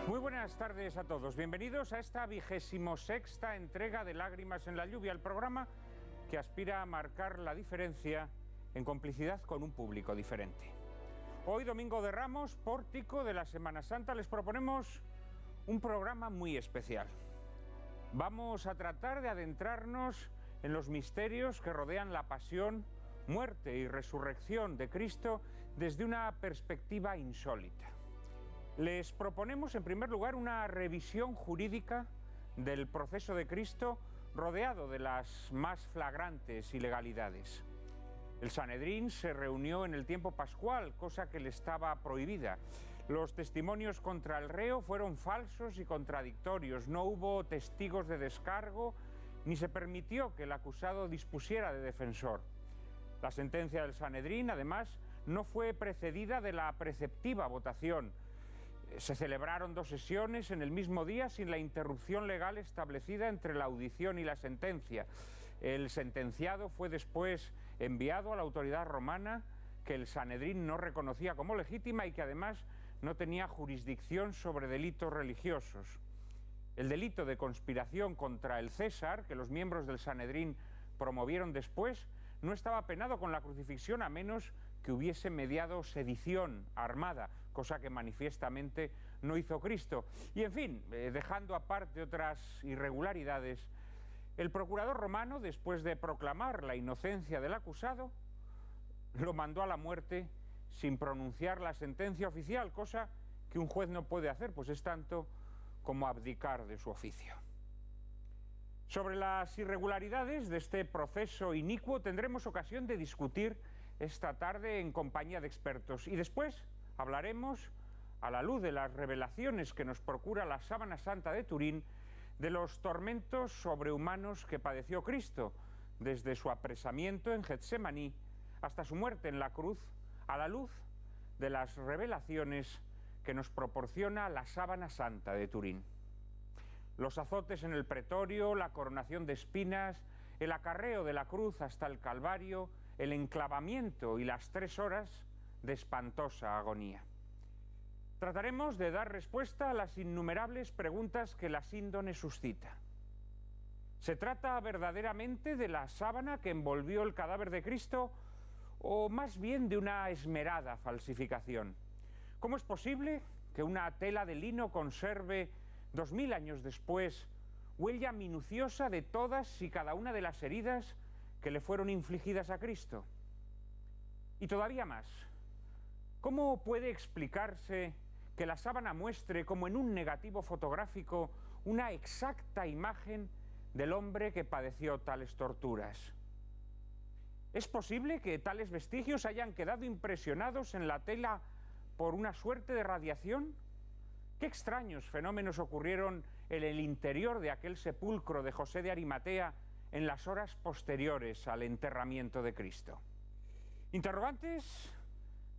Muy buenas tardes a todos. Bienvenidos a esta 26ª entrega de Lágrimas en la lluvia, el programa que aspira a marcar la diferencia en complicidad con un público diferente. Hoy, Domingo de Ramos, pórtico de la Semana Santa, les proponemos un programa muy especial. Vamos a tratar de adentrarnos en los misterios que rodean la pasión, muerte y resurrección de Cristo desde una perspectiva insólita. Les proponemos, en primer lugar, una revisión jurídica del proceso de Cristo rodeado de las más flagrantes ilegalidades. El Sanedrín se reunió en el tiempo pascual, cosa que le estaba prohibida. Los testimonios contra el reo fueron falsos y contradictorios. No hubo testigos de descargo, ni se permitió que el acusado dispusiera de defensor. La sentencia del Sanedrín, además, no fue precedida de la preceptiva votación. Se celebraron 2 sesiones en el mismo día sin la interrupción legal establecida entre la audición y la sentencia. El sentenciado fue después enviado a la autoridad romana, que el Sanedrín no reconocía como legítima y que además no tenía jurisdicción sobre delitos religiosos. El delito de conspiración contra el César, que los miembros del Sanedrín promovieron después, no estaba penado con la crucifixión a menos que hubiese mediado sedición armada, cosa que manifiestamente no hizo Cristo. Y en fin, dejando aparte otras irregularidades, el procurador romano, después de proclamar la inocencia del acusado, lo mandó a la muerte sin pronunciar la sentencia oficial, cosa que un juez no puede hacer, pues es tanto como abdicar de su oficio. Sobre las irregularidades de este proceso inicuo tendremos ocasión de discutir esta tarde en compañía de expertos y después hablaremos, a la luz de las revelaciones que nos procura la Sábana Santa de Turín, de los tormentos sobrehumanos que padeció Cristo, desde su apresamiento en Getsemaní hasta su muerte en la cruz, a la luz de las revelaciones que nos proporciona la Sábana Santa de Turín. Los azotes en el pretorio, la coronación de espinas, el acarreo de la cruz hasta el Calvario, el enclavamiento y las 3 horas de espantosa agonía. Trataremos de dar respuesta a las innumerables preguntas que la síndone suscita. ¿Se trata verdaderamente de la sábana que envolvió el cadáver de Cristo o más bien de una esmerada falsificación? ¿Cómo es posible que una tela de lino conserve 2000 años después huella minuciosa de todas y cada una de las heridas que le fueron infligidas a Cristo? Y todavía más, ¿cómo puede explicarse que la sábana muestre, como en un negativo fotográfico, una exacta imagen del hombre que padeció tales torturas? ¿Es posible que tales vestigios hayan quedado impresionados en la tela por una suerte de radiación? ¿Qué extraños fenómenos ocurrieron en el interior de aquel sepulcro de José de Arimatea en las horas posteriores al enterramiento de Cristo? Interrogantes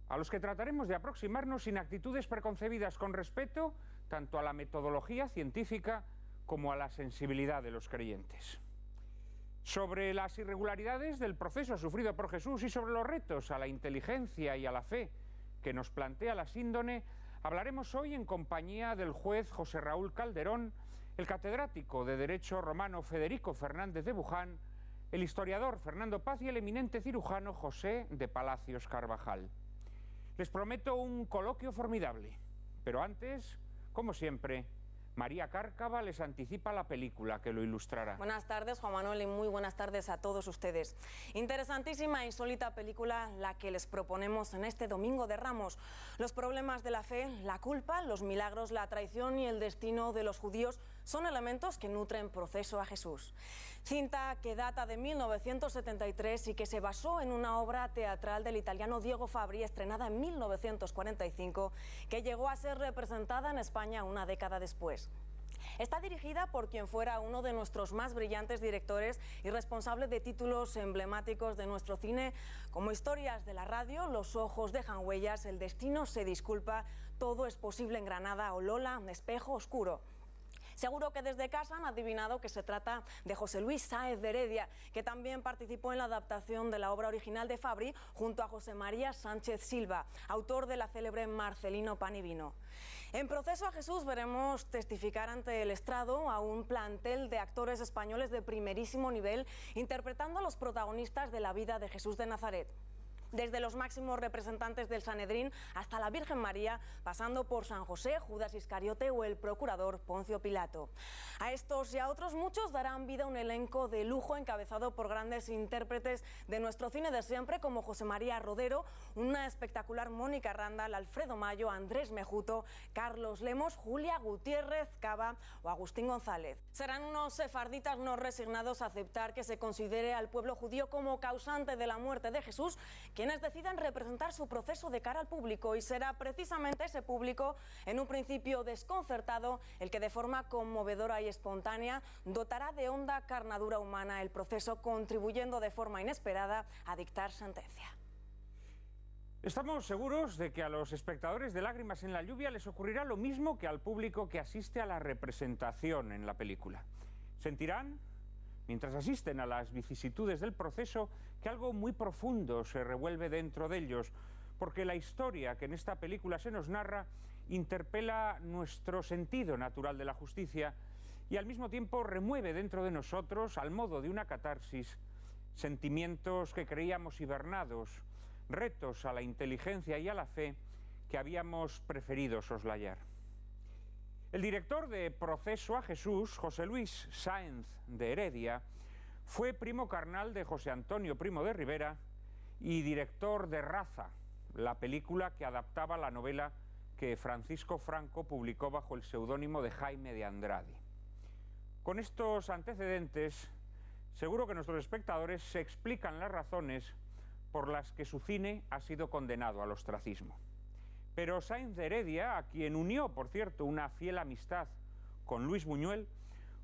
a los que trataremos de aproximarnos sin actitudes preconcebidas, con respeto tanto a la metodología científica como a la sensibilidad de los creyentes. Sobre las irregularidades del proceso sufrido por Jesús y sobre los retos a la inteligencia y a la fe que nos plantea la síndone, hablaremos hoy en compañía del juez José Raúl Calderón, el catedrático de Derecho Romano Federico Fernández de Buján, el historiador Fernando Paz y el eminente cirujano José de Palacios Carvajal. Les prometo un coloquio formidable, pero antes, como siempre, María Cárcava les anticipa la película que lo ilustrará. Buenas tardes, Juan Manuel, y muy buenas tardes a todos ustedes. Interesantísima e insólita película la que les proponemos en este Domingo de Ramos. Los problemas de la fe, la culpa, los milagros, la traición y el destino de los judíos son elementos que nutren proceso a Jesús. Cinta que data de 1973 y que se basó en una obra teatral del italiano Diego Fabbri, estrenada en 1945, que llegó a ser representada en España una década después. Está dirigida por quien fuera uno de nuestros más brillantes directores y responsable de títulos emblemáticos de nuestro cine, como Historias de la radio, Los ojos dejan huellas, El destino se disculpa, Todo es posible en Granada o Lola, Espejo oscuro. Seguro que desde casa han adivinado que se trata de José Luis Sáenz de Heredia, que también participó en la adaptación de la obra original de Fabri junto a José María Sánchez Silva, autor de la célebre Marcelino Pan y Vino. En Proceso a Jesús veremos testificar ante el estrado a un plantel de actores españoles de primerísimo nivel, interpretando a los protagonistas de la vida de Jesús de Nazaret. Desde los máximos representantes del Sanedrín hasta la Virgen María, pasando por San José, Judas Iscariote o el procurador Poncio Pilato. A estos y a otros muchos darán vida un elenco de lujo encabezado por grandes intérpretes de nuestro cine de siempre, como José María Rodero, una espectacular Mónica Randall, Alfredo Mayo, Andrés Mejuto, Carlos Lemos, Julia Gutiérrez Cava o Agustín González. Serán unos sefarditas no resignados a aceptar que se considere al pueblo judío como causante de la muerte de Jesús, quienes decidan representar su proceso de cara al público, y será precisamente ese público, en un principio desconcertado, el que de forma conmovedora y espontánea dotará de honda carnadura humana el proceso, contribuyendo de forma inesperada a dictar sentencia. Estamos seguros de que a los espectadores de Lágrimas en la lluvia les ocurrirá lo mismo que al público que asiste a la representación en la película. Sentirán, mientras asisten a las vicisitudes del proceso, que algo muy profundo se revuelve dentro de ellos, porque la historia que en esta película se nos narra interpela nuestro sentido natural de la justicia y al mismo tiempo remueve dentro de nosotros, al modo de una catarsis, sentimientos que creíamos hibernados, retos a la inteligencia y a la fe que habíamos preferido soslayar. El director de Proceso a Jesús, José Luis Sáenz de Heredia, fue primo carnal de José Antonio Primo de Rivera y director de Raza, la película que adaptaba la novela que Francisco Franco publicó bajo el seudónimo de Jaime de Andrade. Con estos antecedentes, seguro que nuestros espectadores se explican las razones por las que su cine ha sido condenado al ostracismo. Pero Sáenz de Heredia, a quien unió, por cierto, una fiel amistad con Luis Buñuel,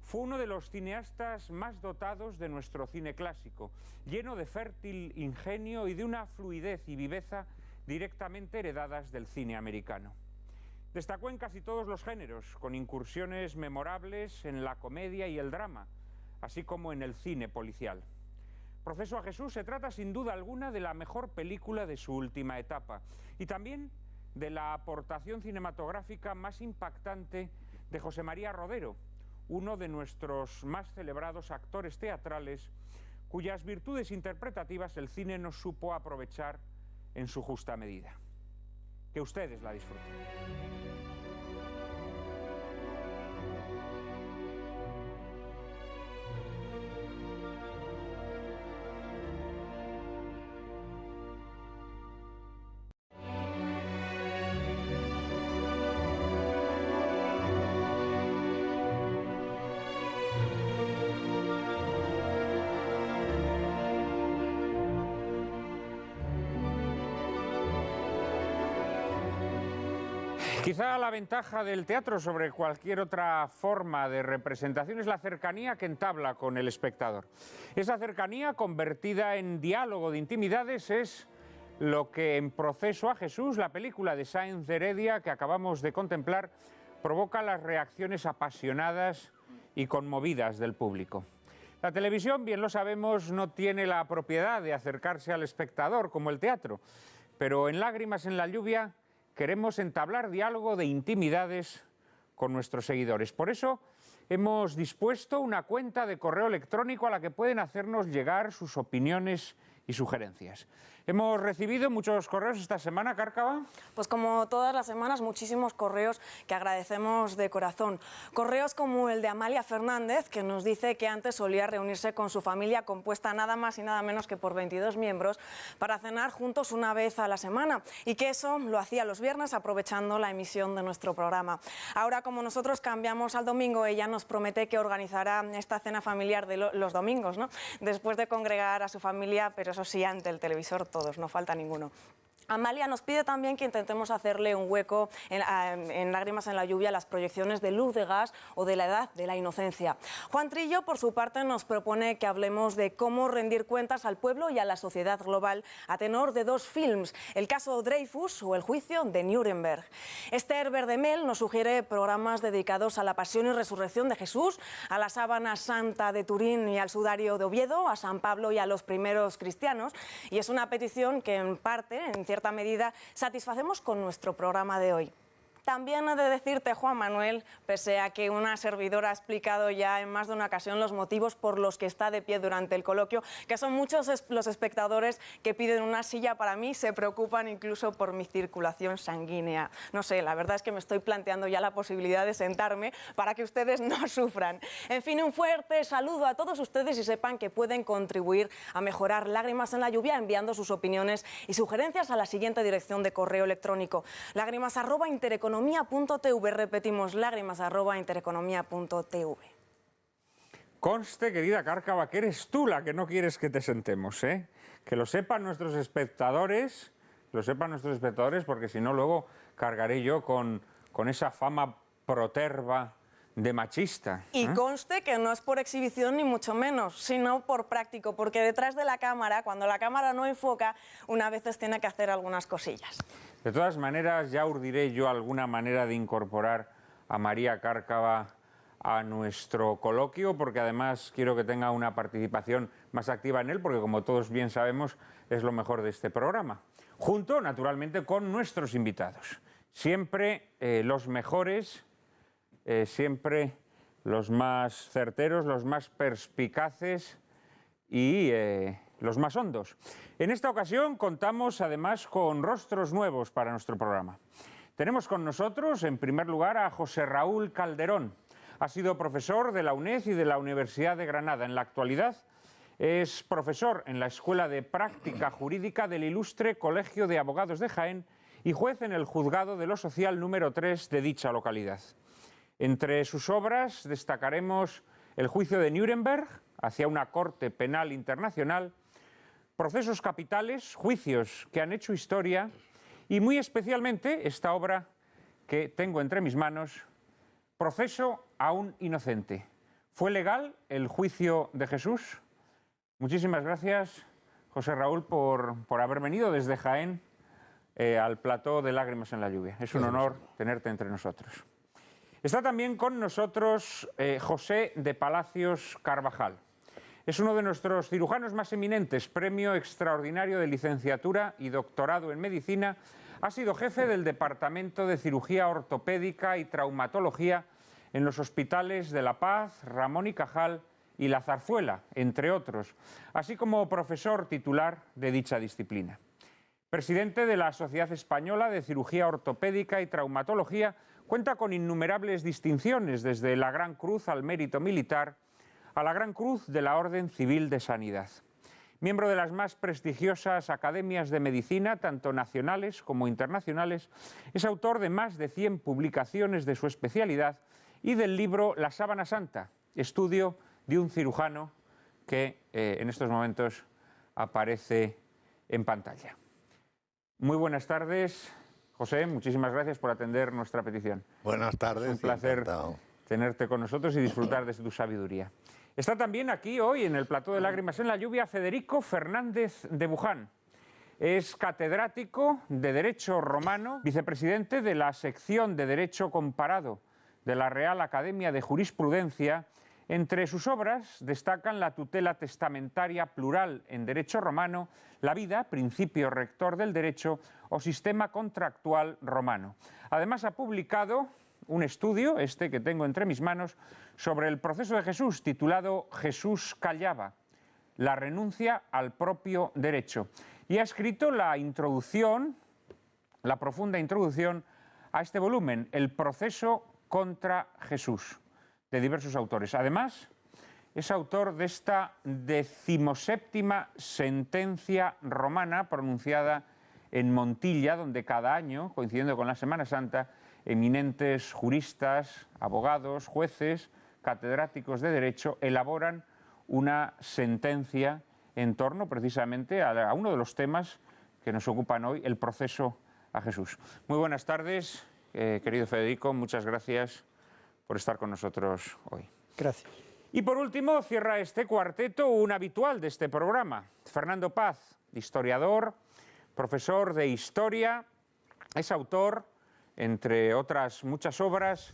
fue uno de los cineastas más dotados de nuestro cine clásico, lleno de fértil ingenio y de una fluidez y viveza directamente heredadas del cine americano. Destacó en casi todos los géneros, con incursiones memorables en la comedia y el drama, así como en el cine policial. Proceso a Jesús se trata sin duda alguna de la mejor película de su última etapa y también de la aportación cinematográfica más impactante de José María Rodero, uno de nuestros más celebrados actores teatrales, cuyas virtudes interpretativas el cine no supo aprovechar en su justa medida. Que ustedes la disfruten. Quizá la ventaja del teatro sobre cualquier otra forma de representación es la cercanía que entabla con el espectador. Esa cercanía, convertida en diálogo de intimidades, es lo que en Proceso a Jesús, la película de Sáenz de Heredia que acabamos de contemplar, provoca las reacciones apasionadas y conmovidas del público. La televisión, bien lo sabemos, no tiene la propiedad de acercarse al espectador como el teatro, pero en Lágrimas en la lluvia queremos entablar diálogo de intimidades con nuestros seguidores. Por eso hemos dispuesto una cuenta de correo electrónico a la que pueden hacernos llegar sus opiniones y sugerencias. Hemos recibido muchos correos esta semana, Cárcava. Pues como todas las semanas, muchísimos correos que agradecemos de corazón. Correos como el de Amalia Fernández, que nos dice que antes solía reunirse con su familia, compuesta nada más y nada menos que por 22 miembros, para cenar juntos una vez a la semana, y que eso lo hacía los viernes aprovechando la emisión de nuestro programa. Ahora, como nosotros cambiamos al domingo, ella nos promete que organizará esta cena familiar de los domingos, ¿no? Después de congregar a su familia, pero eso sí, ante el televisor todos, no falta ninguno. Amalia nos pide también que intentemos hacerle un hueco en Lágrimas en la lluvia a las proyecciones de Luz de gas o de La edad de la inocencia. Juan Trillo, por su parte, nos propone que hablemos de cómo rendir cuentas al pueblo y a la sociedad global a tenor de 2 films, el caso Dreyfus o el juicio de Nuremberg. Esther Verdemel nos sugiere programas dedicados a la pasión y resurrección de Jesús, a la sábana santa de Turín y al sudario de Oviedo, a San Pablo y a los primeros cristianos, y es una petición que en parte, en cierta medida, satisfacemos con nuestro programa de hoy. También he de decirte, Juan Manuel, pese a que una servidora ha explicado ya en más de una ocasión los motivos por los que está de pie durante el coloquio, que son muchos los espectadores que piden una silla para mí, se preocupan incluso por mi circulación sanguínea. No sé, la verdad es que me estoy planteando ya la posibilidad de sentarme para que ustedes no sufran. En fin, un fuerte saludo a todos ustedes y sepan que pueden contribuir a mejorar Lágrimas en la lluvia enviando sus opiniones y sugerencias a la siguiente dirección de correo electrónico: lágrimas@intereconomía.tv. Repetimos, lágrimas@intereconomía.tv. Conste, querida Cárcava, que eres tú la que no quieres que te sentemos, ¿eh? Que lo sepan nuestros espectadores, porque si no luego cargaré yo con esa fama proterva de machista. Y conste que no es por exhibición ni mucho menos, sino por práctico, porque detrás de la cámara, cuando la cámara no enfoca, una veces tiene que hacer algunas cosillas. De todas maneras, ya urdiré yo alguna manera de incorporar a María Cárcava a nuestro coloquio, porque además quiero que tenga una participación más activa en él, porque como todos bien sabemos, es lo mejor de este programa. Junto, naturalmente, con nuestros invitados. Siempre los mejores, siempre los más certeros, los más perspicaces y los más hondos. En esta ocasión contamos además con rostros nuevos para nuestro programa. Tenemos con nosotros, en primer lugar, a José Raúl Calderón. Ha sido profesor de la UNED y de la Universidad de Granada. En la actualidad es profesor en la Escuela de Práctica Jurídica del Ilustre Colegio de Abogados de Jaén y juez en el Juzgado de lo Social número 3 de dicha localidad. Entre sus obras destacaremos El juicio de Nuremberg, hacia una corte penal internacional, Procesos capitales, juicios que han hecho historia y muy especialmente esta obra que tengo entre mis manos, Proceso a un inocente. ¿Fue legal el juicio de Jesús? Muchísimas gracias, José Raúl, por haber venido desde Jaén al plató de Lágrimas en la lluvia. Es un honor tenerte entre nosotros. Está también con nosotros José de Palacios Carvajal. Es uno de nuestros cirujanos más eminentes, premio extraordinario de licenciatura y doctorado en medicina. Ha sido jefe del Departamento de Cirugía Ortopédica y Traumatología en los hospitales de La Paz, Ramón y Cajal y La Zarzuela, entre otros, así como profesor titular de dicha disciplina. Presidente de la Sociedad Española de Cirugía Ortopédica y Traumatología, cuenta con innumerables distinciones, desde la Gran Cruz al Mérito Militar a la Gran Cruz de la Orden Civil de Sanidad. Miembro de las más prestigiosas academias de medicina, tanto nacionales como internacionales, es autor de más de 100 publicaciones de su especialidad y del libro La sábana santa, estudio de un cirujano, que en estos momentos aparece en pantalla. Muy buenas tardes, José, muchísimas gracias por atender nuestra petición. Buenas tardes. Es un placer tenerte con nosotros y disfrutar de tu sabiduría. Está también aquí hoy en el plató de Lágrimas en la lluvia Federico Fernández de Buján. Es catedrático de Derecho Romano, vicepresidente de la sección de Derecho Comparado de la Real Academia de Jurisprudencia. Entre sus obras destacan la tutela testamentaria plural en Derecho Romano, la vida, principio rector del derecho o sistema contractual romano. Además ha publicado un estudio, este que tengo entre mis manos, sobre el proceso de Jesús, titulado Jesús callaba, la renuncia al propio derecho. Y ha escrito la introducción, la profunda introducción a este volumen, El proceso contra Jesús, de diversos autores. Además, es autor de esta 17ª sentencia romana pronunciada en Montilla, donde cada año, coincidiendo con la Semana Santa, eminentes juristas, abogados, jueces, catedráticos de Derecho elaboran una sentencia en torno precisamente a uno de los temas que nos ocupan hoy, el proceso a Jesús. Muy buenas tardes, querido Federico, muchas gracias por estar con nosotros hoy. Gracias. Y por último, cierra este cuarteto un habitual de este programa, Fernando Paz, historiador, profesor de historia, es autor, entre otras muchas obras,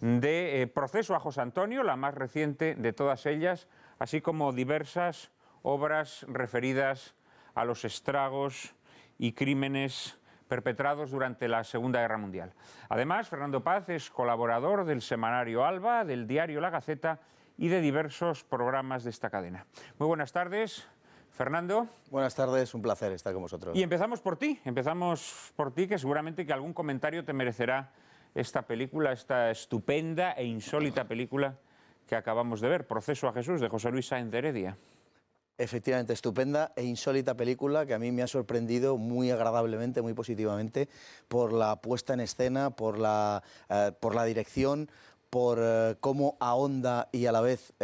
de Proceso a José Antonio, la más reciente de todas ellas, así como diversas obras referidas a los estragos y crímenes perpetrados durante la Segunda Guerra Mundial. Además, Fernando Paz es colaborador del semanario Alba, del diario La Gaceta y de diversos programas de esta cadena. Muy buenas tardes, Fernando. Buenas tardes, un placer estar con vosotros. Y empezamos por ti, que seguramente que algún comentario te merecerá esta película, esta estupenda e insólita película que acabamos de ver, Proceso a Jesús, de José Luis Sáenz de Heredia. Efectivamente, estupenda e insólita película que a mí me ha sorprendido muy agradablemente, muy positivamente, por la puesta en escena, por la dirección, por cómo ahonda y a la vez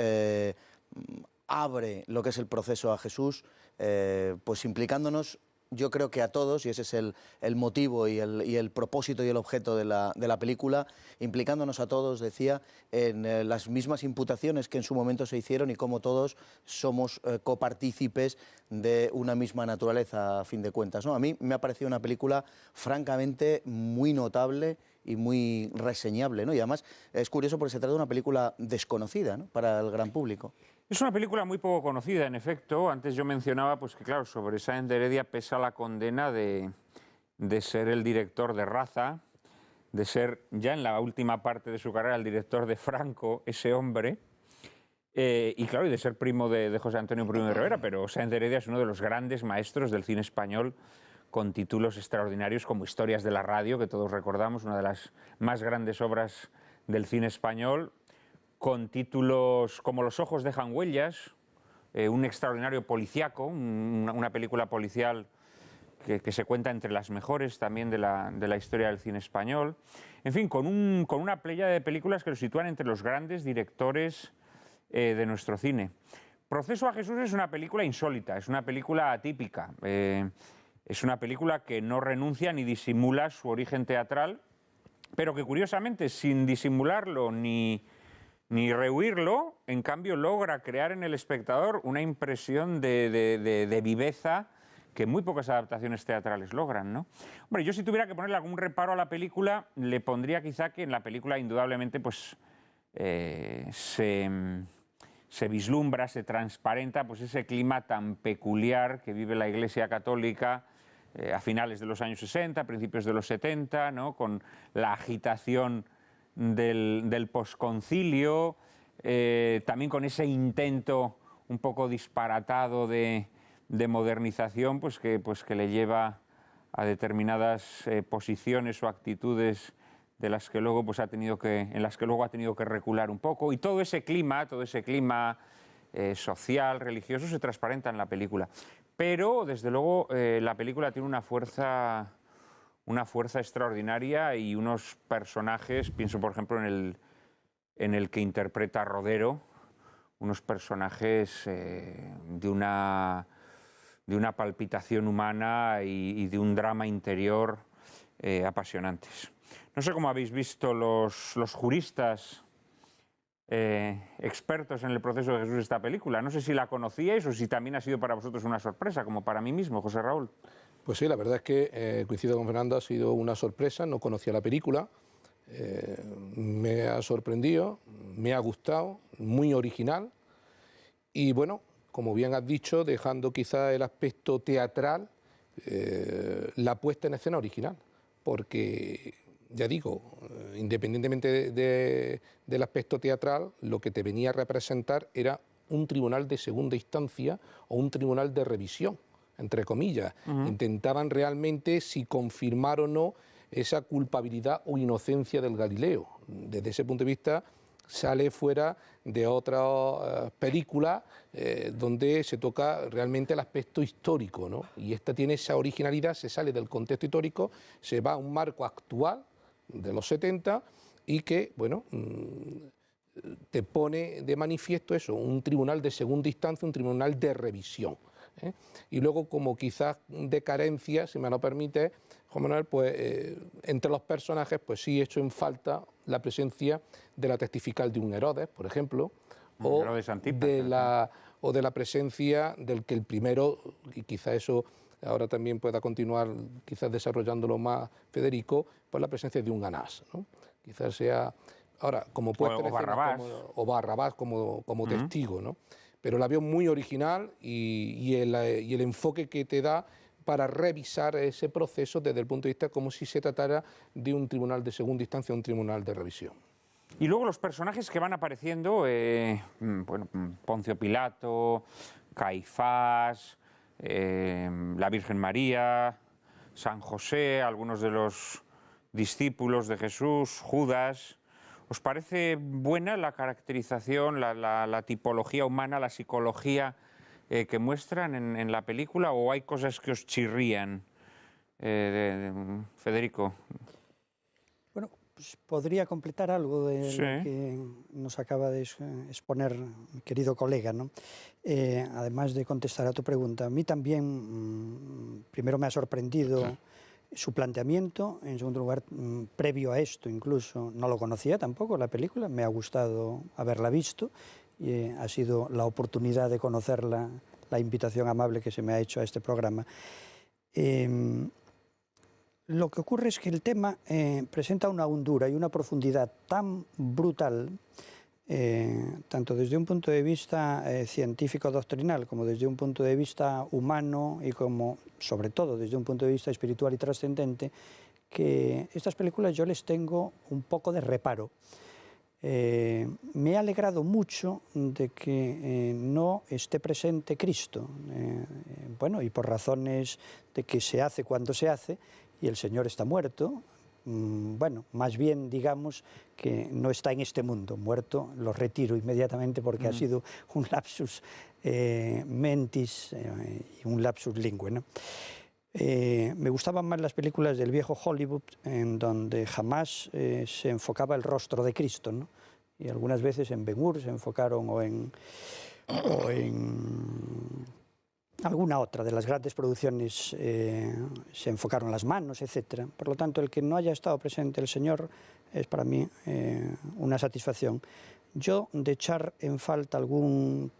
abre lo que es el proceso a Jesús, pues implicándonos, yo creo que a todos, y ese es el motivo y el propósito y el objeto de la película, implicándonos a todos, decía, en las mismas imputaciones que en su momento se hicieron y cómo todos somos copartícipes de una misma naturaleza, a fin de cuentas, ¿no? A mí me ha parecido una película francamente muy notable y muy reseñable, ¿no? Y además es curioso porque se trata de una película desconocida, ¿no?, para el gran público. Es una película muy poco conocida, en efecto. Antes yo mencionaba pues que, claro, sobre Sáenz de Heredia pesa la condena de ser el director de Raza, de ser ya en la última parte de su carrera el director de Franco, ese hombre, y claro, y de ser primo de José Antonio Primo de Rivera, pero Sáenz de Heredia es uno de los grandes maestros del cine español, con títulos extraordinarios como Historias de la radio, que todos recordamos, una de las más grandes obras del cine español, con títulos como Los ojos dejan huellas, un extraordinario policíaco, una película policial que se cuenta entre las mejores también de la historia del cine español. En fin, con una playa de películas que lo sitúan entre los grandes directores de nuestro cine. Proceso a Jesús es una película insólita, es una película atípica, es una película que no renuncia ni disimula su origen teatral, pero que curiosamente, sin disimularlo ni rehuirlo, en cambio logra crear en el espectador una impresión de viveza que muy pocas adaptaciones teatrales logran, ¿no? Hombre, yo si tuviera que ponerle algún reparo a la película, le pondría quizá que en la película indudablemente pues, se vislumbra, se transparenta pues, ese clima tan peculiar que vive la Iglesia Católica a finales de los años 60, principios de los 70, ¿no?, con la agitación del posconcilio, también con ese intento un poco disparatado de modernización, pues que le lleva a determinadas posiciones o actitudes de las que luego pues en las que luego ha tenido que recular un poco, y todo ese clima social, religioso, se transparenta en la película. Pero desde luego la película tiene una fuerza extraordinaria y unos personajes, pienso por ejemplo en el que interpreta Rodero, unos personajes de una palpitación humana y de un drama interior apasionantes. No sé cómo habéis visto los juristas expertos en el proceso de Jesús esta película. No sé si la conocíais o si también ha sido para vosotros una sorpresa, como para mí mismo, José Raúl. Pues sí, la verdad es que coincido con Fernando, ha sido una sorpresa, no conocía la película, me ha sorprendido, me ha gustado, muy original y bueno, como bien has dicho, dejando quizá el aspecto teatral, la puesta en escena original, porque ya digo, independientemente del aspecto teatral, lo que te venía a representar era un tribunal de segunda instancia o un tribunal de revisión, entre comillas. Intentaban realmente si confirmar o no esa culpabilidad o inocencia del Galileo. Desde ese punto de vista sale fuera de otras películas donde se toca realmente el aspecto histórico, ¿no? Y esta tiene esa originalidad, se sale del contexto histórico, se va a un marco actual de los 70 y que, bueno, te pone de manifiesto eso, un tribunal de segunda instancia, un tribunal de revisión. Y luego, como quizás de carencia, si me lo permite, Juan Manuel, pues entre los personajes, pues sí he hecho en falta la presencia de la testifical de un Herodes, por ejemplo, o de la presencia del que el primero, y quizá eso ahora también pueda continuar quizás desarrollándolo más Federico, pues la presencia de un Anás, ¿no? Quizás sea, ahora, como puede o Barrabás. o Barrabás como testigo, ¿no? Pero la veo muy original y el enfoque que te da para revisar ese proceso desde el punto de vista como si se tratara de un tribunal de segunda instancia, un tribunal de revisión. Y luego los personajes que van apareciendo, bueno, Poncio Pilato, Caifás, la Virgen María, San José, algunos de los discípulos de Jesús, Judas. ¿Os parece buena la caracterización, la tipología humana, la psicología que muestran en la película, o hay cosas que os chirrían? Federico. Bueno, pues podría completar algo de Sí. lo que nos acaba de exponer mi querido colega, ¿no? Además de contestar a tu pregunta, a mí también, primero me ha sorprendido su planteamiento, en segundo lugar, previo a esto incluso, no lo conocía tampoco la película, me ha gustado haberla visto y ha sido la oportunidad de conocerla, la invitación amable que se me ha hecho a este programa. Lo que ocurre es que el tema presenta una hondura y una profundidad tan brutal, tanto desde un punto de vista científico-doctrinal como desde un punto de vista humano y como, sobre todo, desde un punto de vista espiritual y trascendente, que estas películas yo les tengo un poco de reparo. Me he alegrado mucho de que no esté presente Cristo, bueno, y por razones de que se hace cuando se hace, y el Señor está muerto. Bueno, más bien digamos que no está en este mundo, muerto lo retiro inmediatamente porque ha sido un lapsus mentis y un lapsus lingüe, ¿no? Me gustaban más las películas del viejo Hollywood, en donde jamás se enfocaba el rostro de Cristo, ¿no? Y algunas veces en Ben-Hur se enfocaron o en alguna otra de las grandes producciones se enfocaron las manos, etc. Por lo tanto, el que no haya estado presente el Señor es para mí una satisfacción. Yo, de echar en falta algún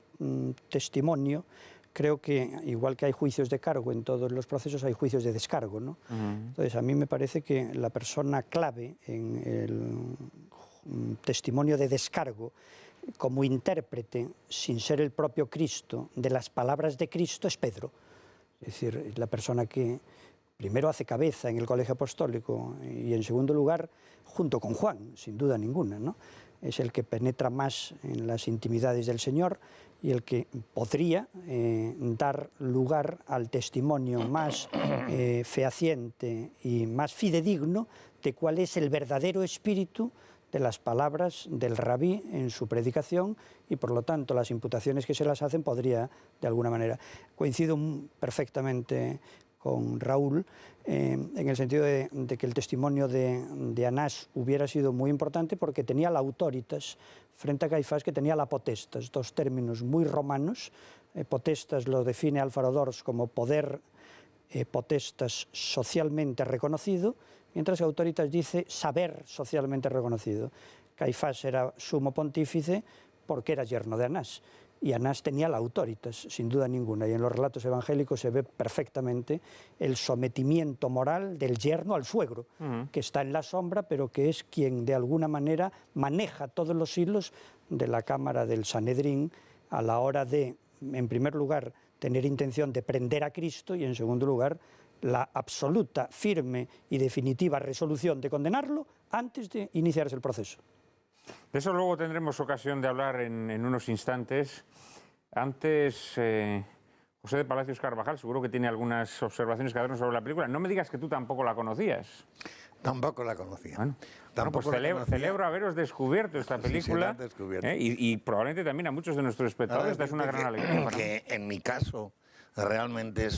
testimonio, creo que igual que hay juicios de cargo en todos los procesos, hay juicios de descargo, ¿no? Entonces, a mí me parece que la persona clave en el testimonio de descargo como intérprete, sin ser el propio Cristo, de las palabras de Cristo, es Pedro. Es decir, la persona que primero hace cabeza en el colegio apostólico y en segundo lugar, junto con Juan, sin duda ninguna, ¿no? Es el que penetra más en las intimidades del Señor y el que podría dar lugar al testimonio más fehaciente y más fidedigno de cuál es el verdadero espíritu de las palabras del rabí en su predicación, y por lo tanto las imputaciones que se las hacen podría, de alguna manera, coincido perfectamente con Raúl en el sentido de que el testimonio de Anás hubiera sido muy importante porque tenía la autoritas frente a Caifás, que tenía la potestas, dos términos muy romanos. Potestas lo define Alfaro Dors como poder potestas socialmente reconocido, mientras que autoritas dice saber socialmente reconocido. Caifás era sumo pontífice porque era yerno de Anás, y Anás tenía la autoritas, sin duda ninguna, y en los relatos evangélicos se ve perfectamente el sometimiento moral del yerno al suegro, que está en la sombra, pero que es quien de alguna manera maneja todos los hilos de la cámara del Sanedrín a la hora de, en primer lugar, tener intención de prender a Cristo, y en segundo lugar, la absoluta, firme y definitiva resolución de condenarlo antes de iniciarse el proceso. De eso luego tendremos ocasión de hablar en unos instantes. Antes, José de Palacios Carvajal, seguro que tiene algunas observaciones que darnos sobre la película. No me digas que tú tampoco la conocías. Tampoco la conocía. Bueno, Tampoco pues la conocía. celebro haberos descubierto esta película. Sí, sí, la has descubierto. Y probablemente también a muchos de nuestros espectadores. Esta es una gran alegría para mí. Que en mi caso realmente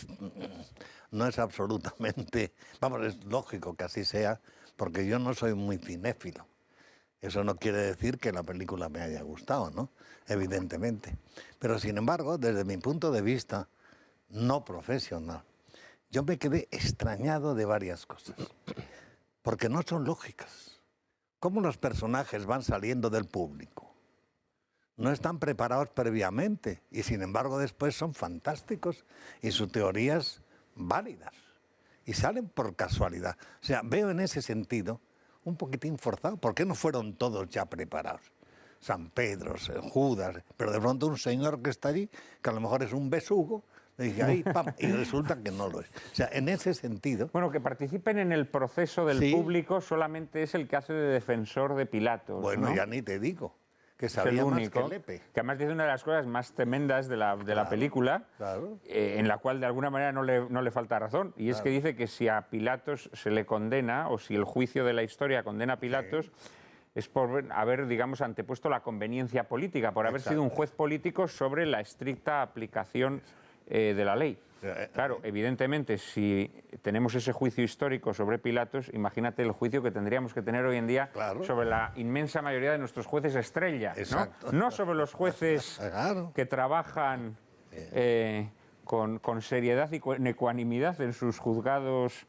no es absolutamente... Vamos, es lógico que así sea, porque yo no soy muy cinéfilo. Eso no quiere decir que la película me haya gustado, ¿no? Evidentemente. Pero sin embargo, desde mi punto de vista, no profesional, yo me quedé extrañado de varias cosas, porque no son lógicas. ¿Cómo los personajes van saliendo del público? No están preparados previamente y sin embargo después son fantásticos y sus teorías válidas y salen por casualidad. O sea, veo en ese sentido un poquitín forzado. ¿Por qué no fueron todos ya preparados? San Pedro, Judas, pero de pronto un señor que está allí, que a lo mejor es un besugo, le dije, ahí, pam, y resulta que no lo es. O sea, en ese sentido... Bueno, que participen en el proceso del público solamente es el que hace de defensor de Pilatos. Bueno, ¿no? Ya ni te digo, que Es sabía el más único, que Lepe. que además dice una de las cosas más tremendas de la película, claro. En la cual de alguna manera no le falta razón, y es que dice que si a Pilatos se le condena, o si el juicio de la historia condena a Pilatos, es por haber, digamos, antepuesto la conveniencia política, por haber sido un juez político sobre la estricta aplicación de la ley. Claro, evidentemente, si tenemos ese juicio histórico sobre Pilatos, imagínate el juicio que tendríamos que tener hoy en día sobre la inmensa mayoría de nuestros jueces estrella, ¿no? No sobre los jueces que trabajan con seriedad y con ecuanimidad en sus juzgados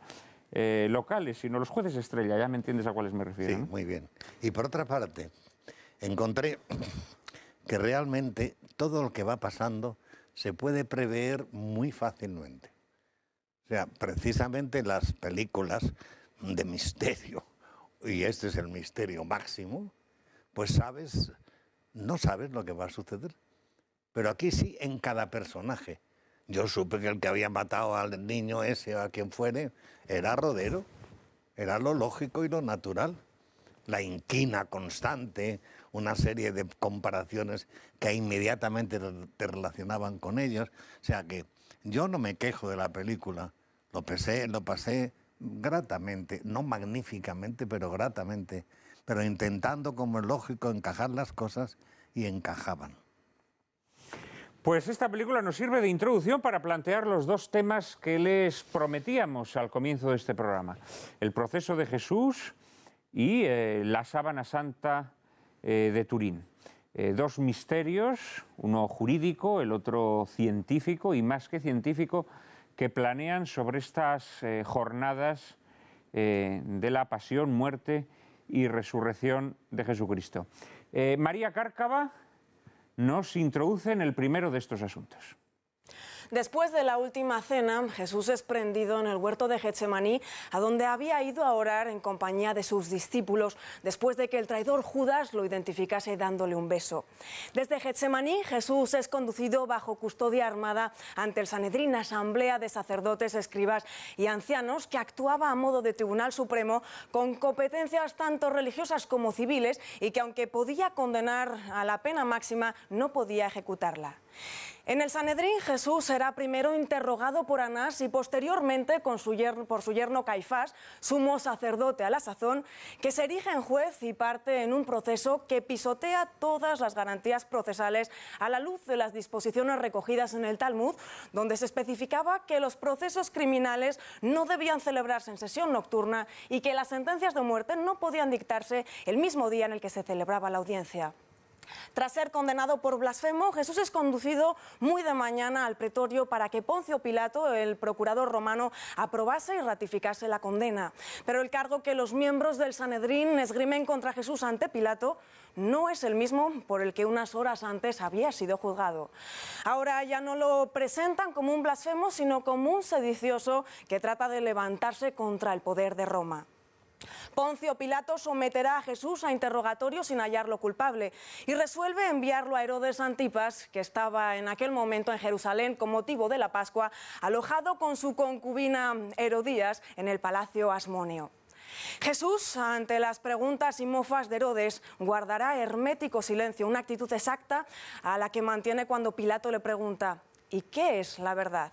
locales, sino los jueces estrella. Ya me entiendes a cuáles me refiero. Sí, ¿no? muy bien. Y por otra parte, encontré que realmente todo lo que va pasando se puede prever muy fácilmente. O sea, precisamente las películas de misterio, y este es el misterio máximo, pues no sabes lo que va a suceder. Pero aquí sí, en cada personaje. Yo supe que el que había matado al niño ese o a quien fuere era Rodero, era lo lógico y lo natural. La inquina constante, una serie de comparaciones que inmediatamente te relacionaban con ellos. O sea que yo no me quejo de la película, lo pasé gratamente, no magníficamente, pero gratamente, pero intentando, como es lógico, encajar las cosas y encajaban. Pues esta película nos sirve de introducción para plantear los dos temas que les prometíamos al comienzo de este programa. El proceso de Jesús y la sábana santa de Turín. Dos misterios, uno jurídico, el otro científico y más que científico, que planean sobre estas jornadas de la pasión, muerte y resurrección de Jesucristo. María Cárcava nos introduce en el primero de estos asuntos. Después de la última cena, Jesús es prendido en el huerto de Getsemaní, a donde había ido a orar en compañía de sus discípulos, después de que el traidor Judas lo identificase dándole un beso. Desde Getsemaní, Jesús es conducido bajo custodia armada ante el Sanedrín, asamblea de sacerdotes, escribas y ancianos, que actuaba a modo de tribunal supremo con competencias tanto religiosas como civiles, y que aunque podía condenar a la pena máxima, no podía ejecutarla. En el Sanedrín, Jesús será primero interrogado por Anás y posteriormente por su yerno Caifás, sumo sacerdote a la sazón, que se erige en juez y parte en un proceso que pisotea todas las garantías procesales a la luz de las disposiciones recogidas en el Talmud, donde se especificaba que los procesos criminales no debían celebrarse en sesión nocturna y que las sentencias de muerte no podían dictarse el mismo día en el que se celebraba la audiencia. Tras ser condenado por blasfemo, Jesús es conducido muy de mañana al pretorio para que Poncio Pilato, el procurador romano, aprobase y ratificase la condena. Pero el cargo que los miembros del Sanedrín esgrimen contra Jesús ante Pilato no es el mismo por el que unas horas antes había sido juzgado. Ahora ya no lo presentan como un blasfemo, sino como un sedicioso que trata de levantarse contra el poder de Roma. Poncio Pilato someterá a Jesús a interrogatorio sin hallarlo culpable y resuelve enviarlo a Herodes Antipas, que estaba en aquel momento en Jerusalén con motivo de la Pascua, alojado con su concubina Herodías en el palacio Asmoneo. Jesús, ante las preguntas y mofas de Herodes, guardará hermético silencio, una actitud exacta a la que mantiene cuando Pilato le pregunta: ¿y qué es la verdad?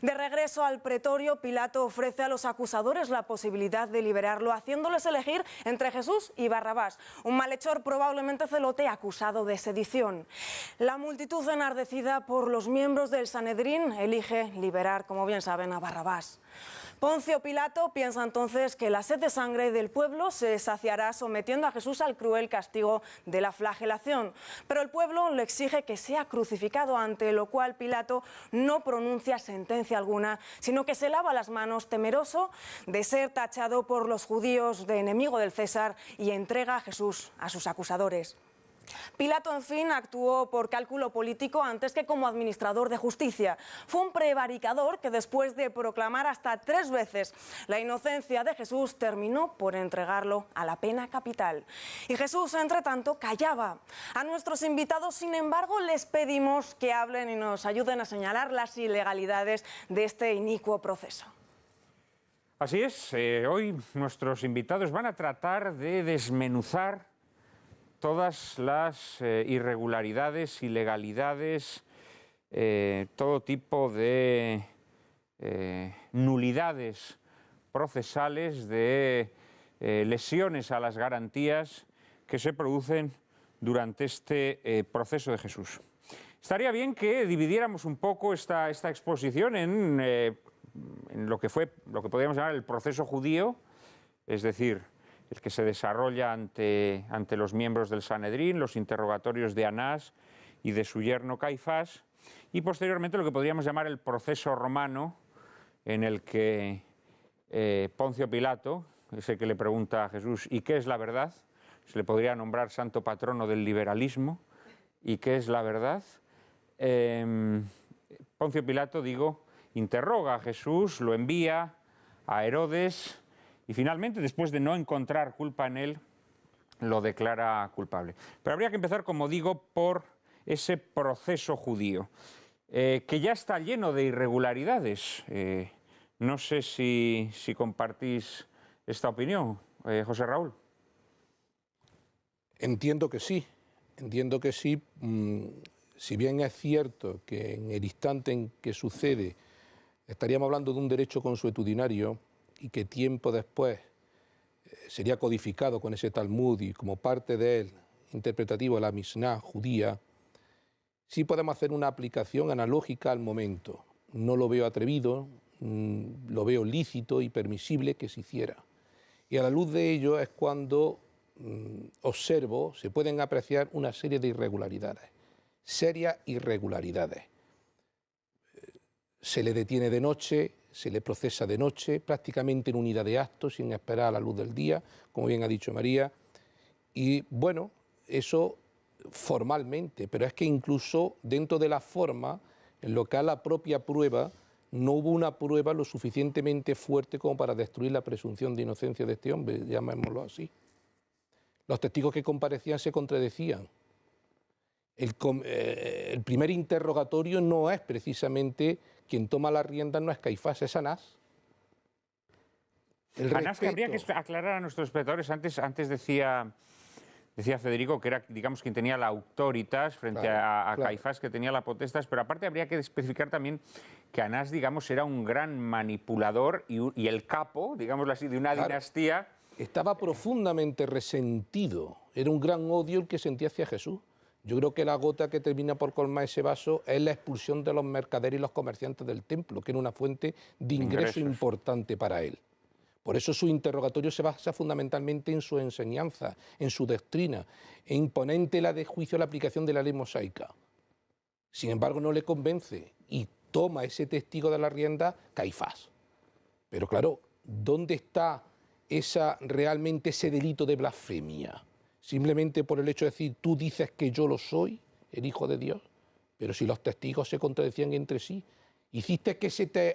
De regreso al pretorio, Pilato ofrece a los acusadores la posibilidad de liberarlo, haciéndoles elegir entre Jesús y Barrabás, un malhechor probablemente celote acusado de sedición. La multitud, enardecida por los miembros del Sanedrín, elige liberar, como bien saben, a Barrabás. Poncio Pilato piensa entonces que la sed de sangre del pueblo se saciará sometiendo a Jesús al cruel castigo de la flagelación. Pero el pueblo le exige que sea crucificado, ante lo cual Pilato no pronuncia sentencia alguna, sino que se lava las manos, temeroso de ser tachado por los judíos de enemigo del César, y entrega a Jesús a sus acusadores. Pilato, en fin, actuó por cálculo político antes que como administrador de justicia. Fue un prevaricador que, después de proclamar hasta 3 veces la inocencia de Jesús, terminó por entregarlo a la pena capital. Y Jesús, entre tanto, callaba. A nuestros invitados, sin embargo, les pedimos que hablen y nos ayuden a señalar las ilegalidades de este inicuo proceso. Así es, hoy nuestros invitados van a tratar de desmenuzar todas las irregularidades, ilegalidades, todo tipo de nulidades procesales, de lesiones a las garantías que se producen durante este proceso de Jesús. Estaría bien que dividiéramos un poco esta exposición en lo que podríamos llamar el proceso judío, es decir, el que se desarrolla ante los miembros del Sanedrín, los interrogatorios de Anás y de su yerno Caifás, y posteriormente lo que podríamos llamar el proceso romano, en el que Poncio Pilato es el que le pregunta a Jesús: ¿y qué es la verdad? Se le podría nombrar santo patrono del liberalismo. ¿Y qué es la verdad? Poncio Pilato, interroga a Jesús, lo envía a Herodes, y finalmente, después de no encontrar culpa en él, lo declara culpable. Pero habría que empezar, como digo, por ese proceso judío, que ya está lleno de irregularidades. No sé si compartís esta opinión, José Raúl. Entiendo que sí. Si bien es cierto que en el instante en que sucede estaríamos hablando de un derecho consuetudinario, y que tiempo después sería codificado con ese Talmud y como parte de él interpretativo de la Mishnah judía, sí podemos hacer una aplicación analógica al momento. No lo veo atrevido, lo veo lícito y permisible que se hiciera. Y a la luz de ello es cuando observo, se pueden apreciar una serie de irregularidades, serias irregularidades. Se le detiene de noche, se le procesa de noche, prácticamente en unidad de actos, sin esperar a la luz del día, como bien ha dicho María. Y bueno, eso formalmente, pero es que incluso dentro de la forma, en lo que es la propia prueba, no hubo una prueba lo suficientemente fuerte como para destruir la presunción de inocencia de este hombre, llamémoslo así. Los testigos que comparecían se contradecían. El primer interrogatorio no es precisamente quien toma la rienda, no es Caifás, es Anás. Anás, que habría que aclarar a nuestros espectadores, antes decía Federico que era, digamos, quien tenía la autoritas frente a Caifás, que tenía la potestas, pero aparte habría que especificar también que Anás, digamos, era un gran manipulador y el capo, digámoslo así, de una dinastía. Estaba profundamente resentido, era un gran odio el que sentía hacia Jesús. Yo creo que la gota que termina por colmar ese vaso es la expulsión de los mercaderes y los comerciantes del templo, que era una fuente de ingreso importante para él. Por eso su interrogatorio se basa fundamentalmente en su enseñanza, en su doctrina, en imponer tela de juicio la aplicación de la ley mosaica. Sin embargo, no le convence y toma ese testigo de la rienda Caifás. Pero claro, ¿dónde está realmente ese delito de blasfemia? Simplemente por el hecho de decir, tú dices que yo lo soy, el Hijo de Dios, pero si los testigos se contradecían entre sí, hiciste que se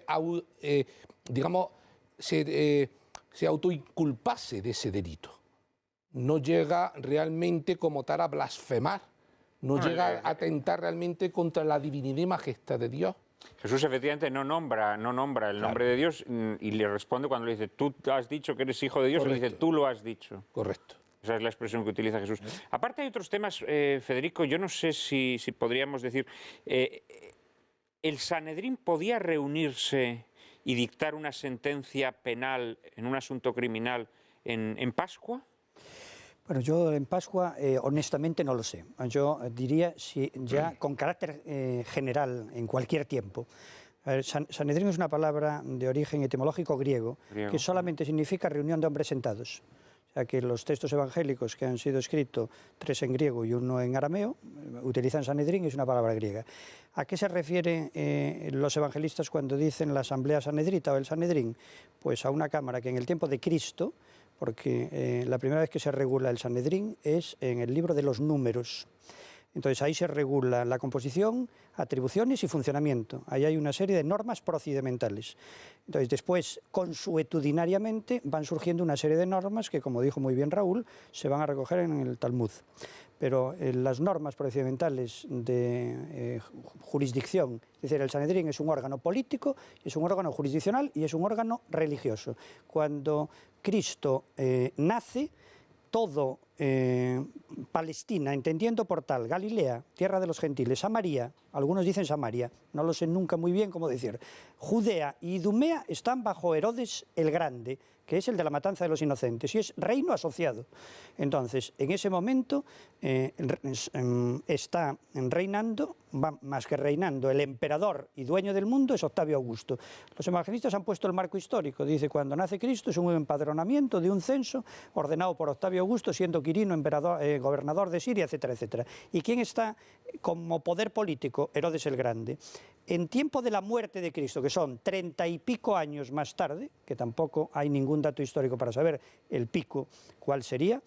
autoinculpase de ese delito. No llega realmente como tal a blasfemar, no llega a atentar realmente contra la divinidad y majestad de Dios. Jesús efectivamente no nombra el nombre de Dios y le responde cuando le dice, tú has dicho que eres hijo de Dios, y le dice, tú lo has dicho. Correcto. Esa es la expresión que utiliza Jesús. Aparte hay otros temas, Federico, yo no sé si podríamos decir, ¿el Sanedrín podía reunirse y dictar una sentencia penal en un asunto criminal en Pascua? Bueno, yo en Pascua honestamente no lo sé. Yo diría si ya con carácter general en cualquier tiempo A ver, Sanedrín es una palabra de origen etimológico griego, que solamente significa reunión de hombres sentados. O sea que los textos evangélicos que han sido escritos, 3 en griego y 1 en arameo, utilizan Sanedrín, es una palabra griega. ¿A qué se refieren los evangelistas cuando dicen la asamblea sanedrita o el Sanedrín? Pues a una cámara que en el tiempo de Cristo, porque la primera vez que se regula el Sanedrín es en el libro de los Números. Entonces ahí se regula la composición, atribuciones y funcionamiento. Ahí hay una serie de normas procedimentales. Entonces después, consuetudinariamente, van surgiendo una serie de normas que, como dijo muy bien Raúl, se van a recoger en el Talmud. Pero las normas procedimentales de jurisdicción, es decir, el Sanedrín es un órgano político, es un órgano jurisdiccional y es un órgano religioso. Cuando Cristo nace, todo Palestina, entendiendo por tal, Galilea, tierra de los gentiles, Samaria, algunos dicen Samaria, no lo sé nunca muy bien cómo decir, Judea y Idumea están bajo Herodes el Grande, que es el de la matanza de los inocentes, y es reino asociado. Entonces, en ese momento está reinando, más que reinando, el emperador y dueño del mundo es Octavio Augusto. Los evangelistas han puesto el marco histórico, dice, cuando nace Cristo es un empadronamiento de un censo ordenado por Octavio Augusto, siendo Quirino gobernador de Siria, etcétera, etcétera. ¿Y quién está como poder político? Herodes el Grande. En tiempo de la muerte de Cristo, que son 30 y pico años más tarde, que tampoco hay ningún dato histórico para saber el pico cuál sería,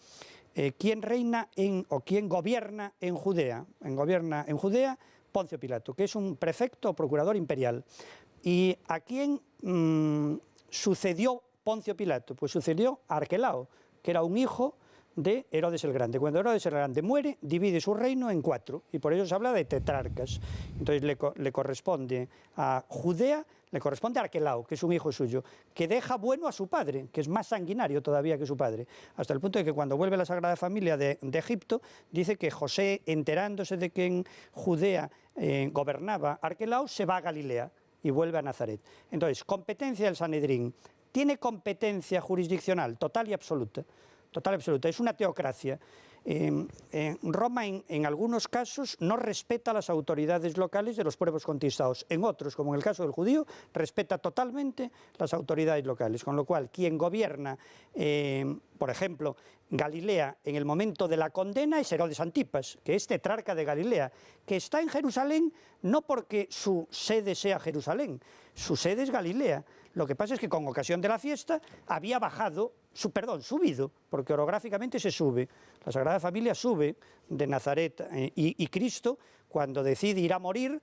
¿quién reina o quién gobierna en Judea? Gobierna en Judea Poncio Pilato, que es un prefecto o procurador imperial. ¿Y a quién sucedió Poncio Pilato? Pues sucedió a Arquelao, que era un hijo de Herodes el Grande. Cuando Herodes el Grande muere, divide su reino en 4, y por eso se habla de tetrarcas. Entonces le corresponde a Judea, le corresponde a Arquelao, que es un hijo suyo, que deja bueno a su padre, que es más sanguinario todavía que su padre, hasta el punto de que cuando vuelve la Sagrada Familia de Egipto, dice que José, enterándose de que en Judea gobernaba Arquelao, se va a Galilea y vuelve a Nazaret. Entonces, competencia del Sanedrín. ¿Tiene competencia jurisdiccional total y absoluta? Total y absoluta. Es una teocracia. Roma, en algunos casos, no respeta las autoridades locales de los pueblos conquistados. En otros, como en el caso del judío, respeta totalmente las autoridades locales. Con lo cual, quien gobierna, por ejemplo, Galilea en el momento de la condena es Herodes Antipas, que es tetrarca de Galilea, que está en Jerusalén no porque su sede sea Jerusalén, su sede es Galilea. Lo que pasa es que con ocasión de la fiesta había subido, porque orográficamente se sube. La Sagrada Familia sube de Nazaret y Cristo, cuando decide ir a morir,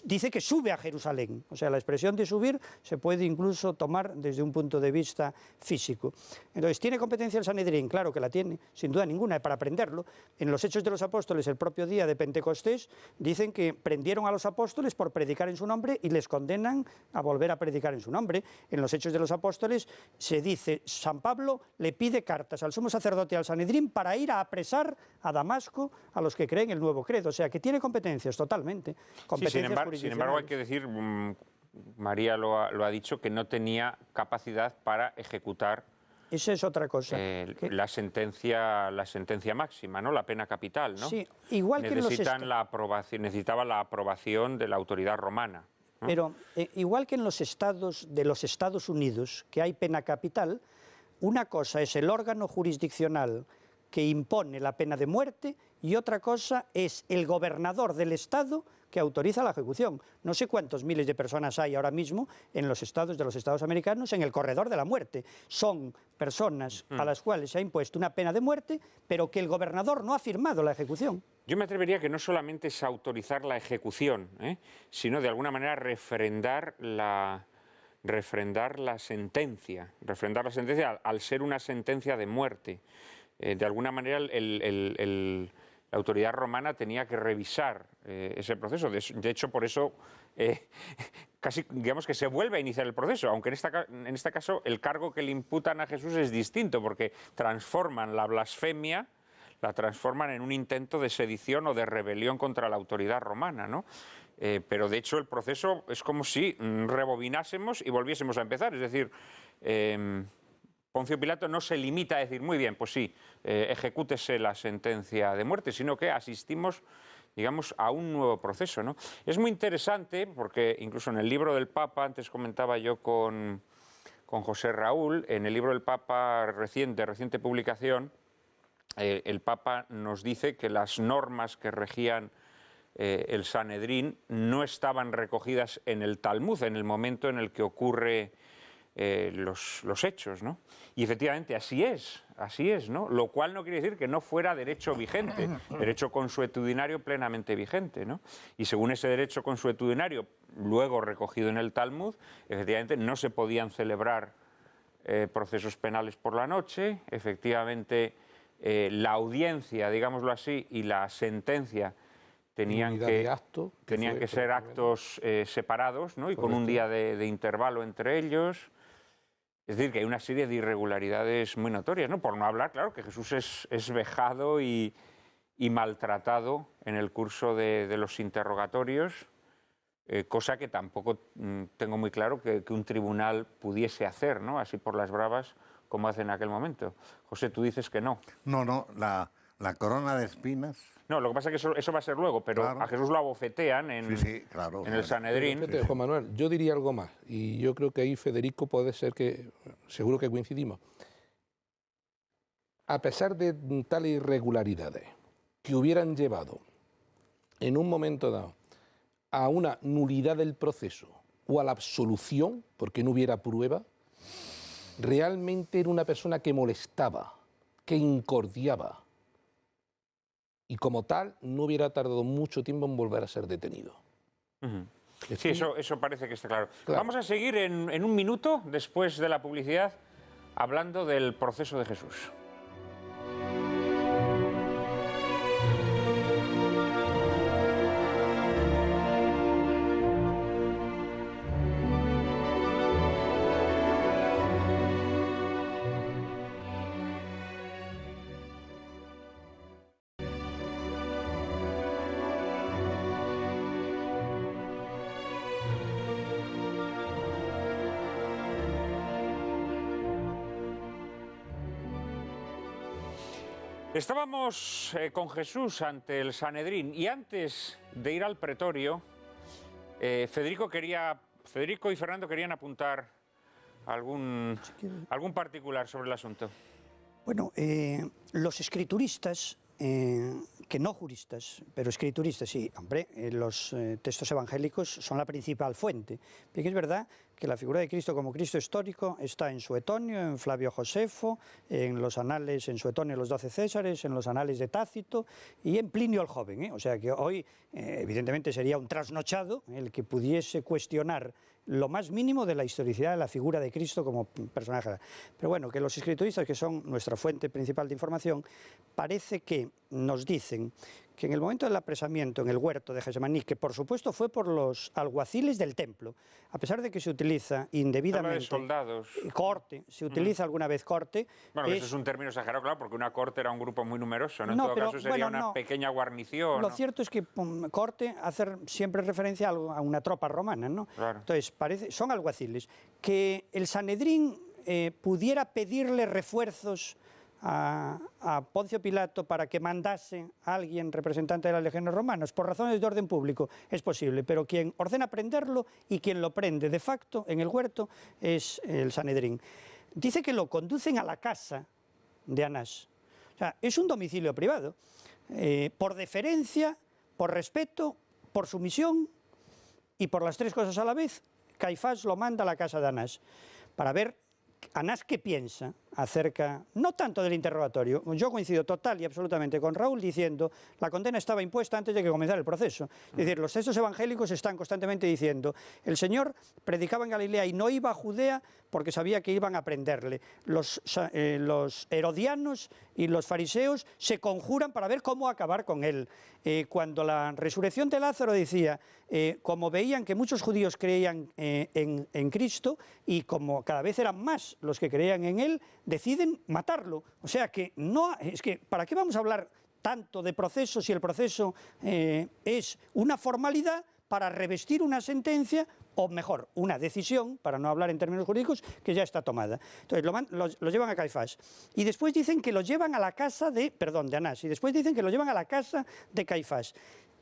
dice que sube a Jerusalén. O sea, la expresión de subir se puede incluso tomar desde un punto de vista físico. Entonces, ¿tiene competencia el Sanedrín? Claro que la tiene, sin duda ninguna, para aprenderlo. En los Hechos de los Apóstoles, el propio día de Pentecostés, dicen que prendieron a los apóstoles por predicar en su nombre y les condenan a volver a predicar en su nombre. En los Hechos de los Apóstoles se dice, San Pablo le pide cartas al sumo sacerdote y al Sanedrín para ir a apresar a Damasco a los que creen el nuevo credo. O sea, que tiene competencias totalmente. Sin embargo, hay que decir, María lo ha dicho, que no tenía capacidad para ejecutar. Esa es otra cosa. La sentencia máxima, ¿no? La pena capital, ¿no? Sí, igual que necesitaba la aprobación de la autoridad romana, ¿no? Pero igual que en los estados de los Estados Unidos, que hay pena capital, una cosa es el órgano jurisdiccional que impone la pena de muerte y otra cosa es el gobernador del estado que autoriza la ejecución. No sé cuántos miles de personas hay ahora mismo en los estados de los Estados americanos en el corredor de la muerte. Son personas a las cuales se ha impuesto una pena de muerte, pero que el gobernador no ha firmado la ejecución. Yo me atrevería que no solamente es autorizar la ejecución, sino de alguna manera refrendar la sentencia al ser una sentencia de muerte. De alguna manera la autoridad romana tenía que revisar ese proceso. De hecho, por eso casi digamos que se vuelve a iniciar el proceso, aunque en este caso el cargo que le imputan a Jesús es distinto, porque transforman la blasfemia, la transforman en un intento de sedición o de rebelión contra la autoridad romana, ¿no? Pero de hecho el proceso es como si rebobinásemos y volviésemos a empezar, es decir, Poncio Pilato no se limita a decir, muy bien, pues sí, ejecútese la sentencia de muerte, sino que asistimos digamos, a un nuevo proceso, ¿no? Es muy interesante porque incluso en el libro del Papa, antes comentaba yo con José Raúl, en el libro del Papa de reciente publicación, el Papa nos dice que las normas que regían el Sanedrín no estaban recogidas en el Talmud, en el momento en el que ocurre los hechos, ¿no? Y efectivamente así es, ¿no? Lo cual no quiere decir que no fuera derecho vigente, derecho consuetudinario plenamente vigente, ¿no? Y según ese derecho consuetudinario, luego recogido en el Talmud, efectivamente no se podían celebrar procesos penales por la noche, efectivamente la audiencia, digámoslo así, y la sentencia tenían que ser actos separados, ¿no? Y con un día de intervalo entre ellos. Es decir, que hay una serie de irregularidades muy notorias, ¿no? Por no hablar, claro, que Jesús es vejado y maltratado en el curso de los interrogatorios, cosa que tampoco tengo muy claro que un tribunal pudiese hacer, ¿no? Así por las bravas, como hace en aquel momento. José, tú dices que no. No, la corona de espinas... No, lo que pasa es que eso va a ser luego, pero claro, a Jesús lo abofetean en el Sanedrín. Fíjate, Juan Manuel, yo diría algo más, y yo creo que ahí Federico puede ser que, seguro que coincidimos. A pesar de tales irregularidades que hubieran llevado en un momento dado a una nulidad del proceso o a la absolución, porque no hubiera prueba, realmente era una persona que molestaba, que incordiaba, y como tal no hubiera tardado mucho tiempo en volver a ser detenido. Sí, eso parece que está claro. Vamos a seguir en un minuto, después de la publicidad, hablando del proceso de Jesús. Estábamos con Jesús ante el Sanedrín y antes de ir al pretorio, Federico y Fernando querían apuntar algún particular sobre el asunto. Bueno, los escrituristas, que no juristas, pero escrituristas, sí, hombre, los textos evangélicos son la principal fuente. Porque es verdad que la figura de Cristo como Cristo histórico está en Suetonio, en Flavio Josefo, en los anales, en Suetonio los 12 Césares, en los anales de Tácito y en Plinio el Joven. O sea que hoy, evidentemente, sería un trasnochado el que pudiese cuestionar lo más mínimo de la historicidad de la figura de Cristo como personaje. Pero bueno, que los escrituristas, que son nuestra fuente principal de información, parece que nos dicen que en el momento del apresamiento en el huerto de Getsemaní, que por supuesto fue por los alguaciles del templo, a pesar de que se utiliza indebidamente... de soldados. Corte, se utiliza alguna vez corte... Bueno, eso es un término exagerado, claro, porque una corte era un grupo muy numeroso, ¿no? En todo caso sería una pequeña guarnición. Lo cierto es que corte hace siempre referencia a una tropa romana, ¿no? Claro. Entonces, son alguaciles. Que el Sanedrín pudiera pedirle refuerzos a Poncio Pilato para que mandase a alguien representante de las legiones romanas, por razones de orden público, es posible, pero quien ordena prenderlo y quien lo prende de facto en el huerto es el Sanedrín. Dice que lo conducen a la casa de Anás. O sea, es un domicilio privado. Por deferencia, por respeto, por sumisión y por las tres cosas a la vez, Caifás lo manda a la casa de Anás para ver Anás qué piensa acerca, no tanto del interrogatorio. Yo coincido total y absolutamente con Raúl diciendo la condena estaba impuesta antes de que comenzara el proceso. Es decir, los textos evangélicos están constantemente diciendo el Señor predicaba en Galilea y no iba a Judea porque sabía que iban a prenderle. Los herodianos y los fariseos se conjuran para ver cómo acabar con él. Cuando la resurrección de Lázaro decía, como veían que muchos judíos creían en Cristo y como cada vez eran más los que creían en él, deciden matarlo. O sea que no es que ¿para qué vamos a hablar tanto de proceso si el proceso es una formalidad para revestir una sentencia o mejor, una decisión, para no hablar en términos jurídicos, que ya está tomada? Entonces lo llevan a Caifás y después dicen que lo llevan a la casa de Anás, y después dicen que lo llevan a la casa de Caifás.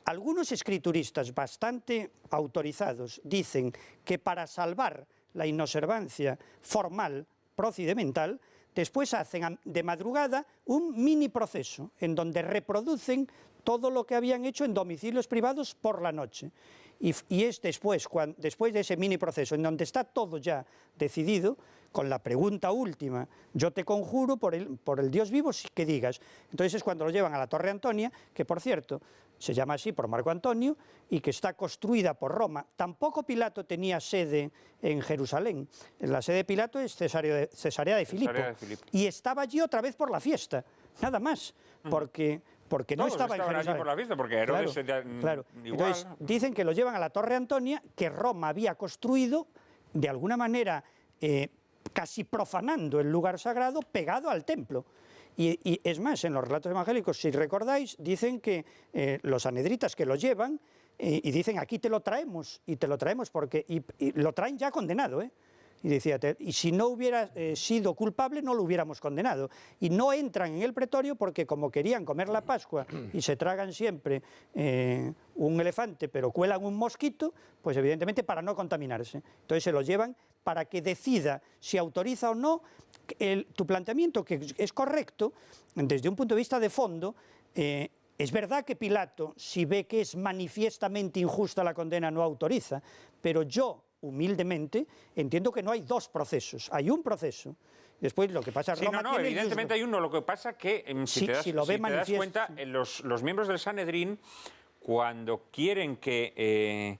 algunos escrituristas bastante autorizados dicen que para salvar la inobservancia formal procedimental, después hacen de madrugada un mini proceso en donde reproducen todo lo que habían hecho en domicilios privados por la noche. Y es después de ese mini proceso, en donde está todo ya decidido, con la pregunta última, yo te conjuro por el Dios vivo que digas. Entonces es cuando lo llevan a la Torre Antonia, que por cierto se llama así por Marco Antonio, y que está construida por Roma. Tampoco Pilato tenía sede en Jerusalén. La sede de Pilato es Cesarea de Filipo. Y estaba allí otra vez por la fiesta, nada más, porque no estaba en Jerusalén. Allí por la fiesta, porque Herodes claro. Igual. Entonces, dicen que lo llevan a la Torre Antonia, que Roma había construido de alguna manera casi profanando el lugar sagrado, pegado al templo. Y es más, en los relatos evangélicos, si recordáis, dicen que los sanedritas que lo llevan, y dicen, aquí te lo traemos, y te lo traemos porque y lo traen ya condenado, Y decía, y si no hubiera sido culpable, no lo hubiéramos condenado. Y no entran en el pretorio porque como querían comer la Pascua y se tragan siempre un elefante, pero cuelan un mosquito, pues evidentemente para no contaminarse. Entonces se lo llevan para que decida si autoriza o no. Tu planteamiento, que es correcto, desde un punto de vista de fondo, es verdad que Pilato, si ve que es manifiestamente injusta la condena, no autoriza, pero yo, humildemente, entiendo que no hay dos procesos, hay un proceso. Después lo que pasa en Roma tiene evidentemente hay uno. Lo que pasa que, si te das cuenta, los miembros del Sanedrín, cuando quieren que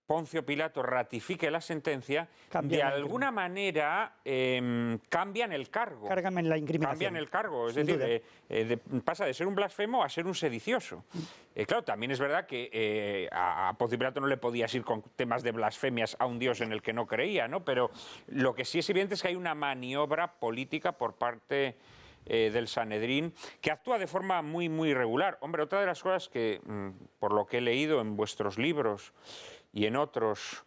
Poncio Pilato ratifique la sentencia, de alguna manera cambian el cargo. Cargan la incriminación. Cambian el cargo, es decir, pasa de ser un blasfemo a ser un sedicioso. Claro, también es verdad que a Poncio Pilato no le podías ir con temas de blasfemias a un Dios en el que no creía, ¿no? Pero lo que sí es evidente es que hay una maniobra política por parte del Sanedrín, que actúa de forma muy, muy irregular. Hombre, otra de las cosas que, por lo que he leído en vuestros libros y en otros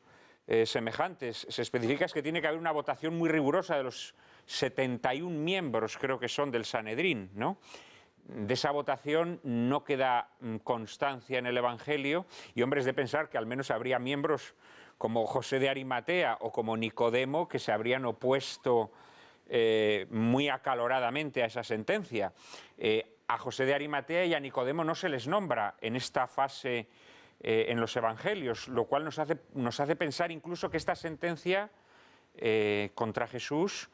semejantes, se especifica es que tiene que haber una votación muy rigurosa de los 71 miembros, creo que son, del Sanedrín, ¿no? De esa votación no queda constancia en el Evangelio, y hombre, es de pensar que al menos habría miembros como José de Arimatea o como Nicodemo que se habrían opuesto muy acaloradamente a esa sentencia. A José de Arimatea y a Nicodemo no se les nombra en esta fase en los Evangelios, lo cual nos hace pensar incluso que esta sentencia contra Jesús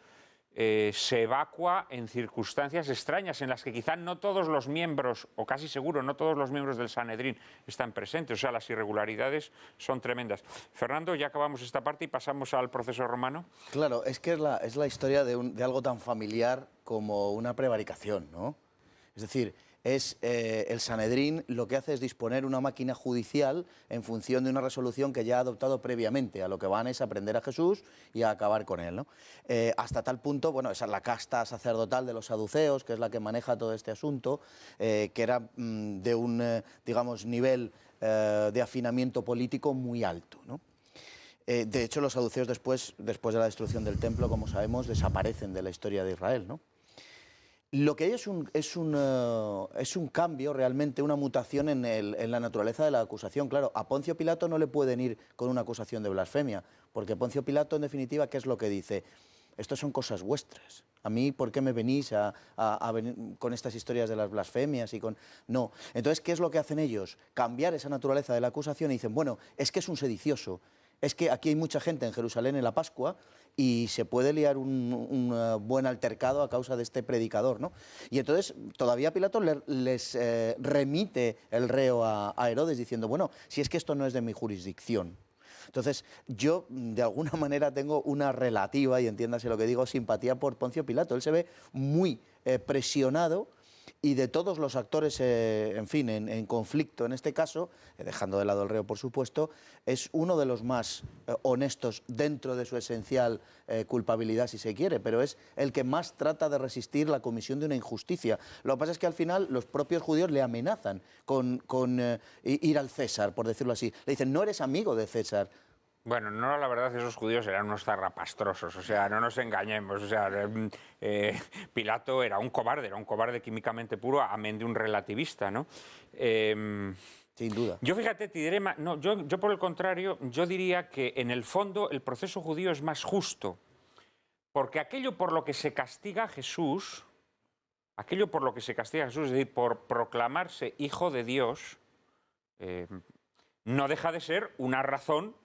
se evacua en circunstancias extrañas en las que quizá no todos los miembros, o casi seguro no todos los miembros del Sanedrín están presentes. O sea, las irregularidades son tremendas. Fernando, ya acabamos esta parte y pasamos al proceso romano. Claro, es que es la historia de algo tan familiar como una prevaricación, ¿no? Es decir, el Sanedrín lo que hace es disponer una máquina judicial en función de una resolución que ya ha adoptado previamente. A lo que van es a prender a Jesús y a acabar con él, ¿no? Hasta tal punto, bueno, esa es la casta sacerdotal de los saduceos, que es la que maneja todo este asunto, que era de un, digamos, nivel de afinamiento político muy alto, ¿no? De hecho, los saduceos después de la destrucción del templo, como sabemos, desaparecen de la historia de Israel, ¿no? Lo que hay es un cambio, realmente, una mutación en la naturaleza de la acusación. Claro, a Poncio Pilato no le pueden ir con una acusación de blasfemia, porque Poncio Pilato, en definitiva, ¿qué es lo que dice? Esto son cosas vuestras. A mí, ¿por qué me venís a venir con estas historias de las blasfemias y con...? No. Entonces, ¿qué es lo que hacen ellos? Cambiar esa naturaleza de la acusación y dicen, bueno, es que es un sedicioso. Es que aquí hay mucha gente en Jerusalén en la Pascua y se puede liar un buen altercado a causa de este predicador, ¿no? Y entonces todavía Pilato les remite el reo a Herodes diciendo, bueno, si es que esto no es de mi jurisdicción. Entonces yo de alguna manera tengo una relativa, y entiéndase lo que digo, simpatía por Poncio Pilato. Él se ve muy presionado, y de todos los actores, en fin, en conflicto en este caso, dejando de lado el reo por supuesto, es uno de los más honestos dentro de su esencial culpabilidad, si se quiere, pero es el que más trata de resistir la comisión de una injusticia. Lo que pasa es que al final los propios judíos le amenazan con ir al César, por decirlo así. Le dicen, no eres amigo de César. Bueno, no, la verdad, esos judíos eran unos zarrapastrosos, o sea, no nos engañemos, o sea, Pilato era un cobarde químicamente puro, amén de un relativista, ¿no? Sin duda. Yo, fíjate, te diré más, no, yo por el contrario, yo diría que en el fondo el proceso judío es más justo, porque aquello por lo que se castiga a Jesús, es decir, por proclamarse hijo de Dios, no deja de ser una razón,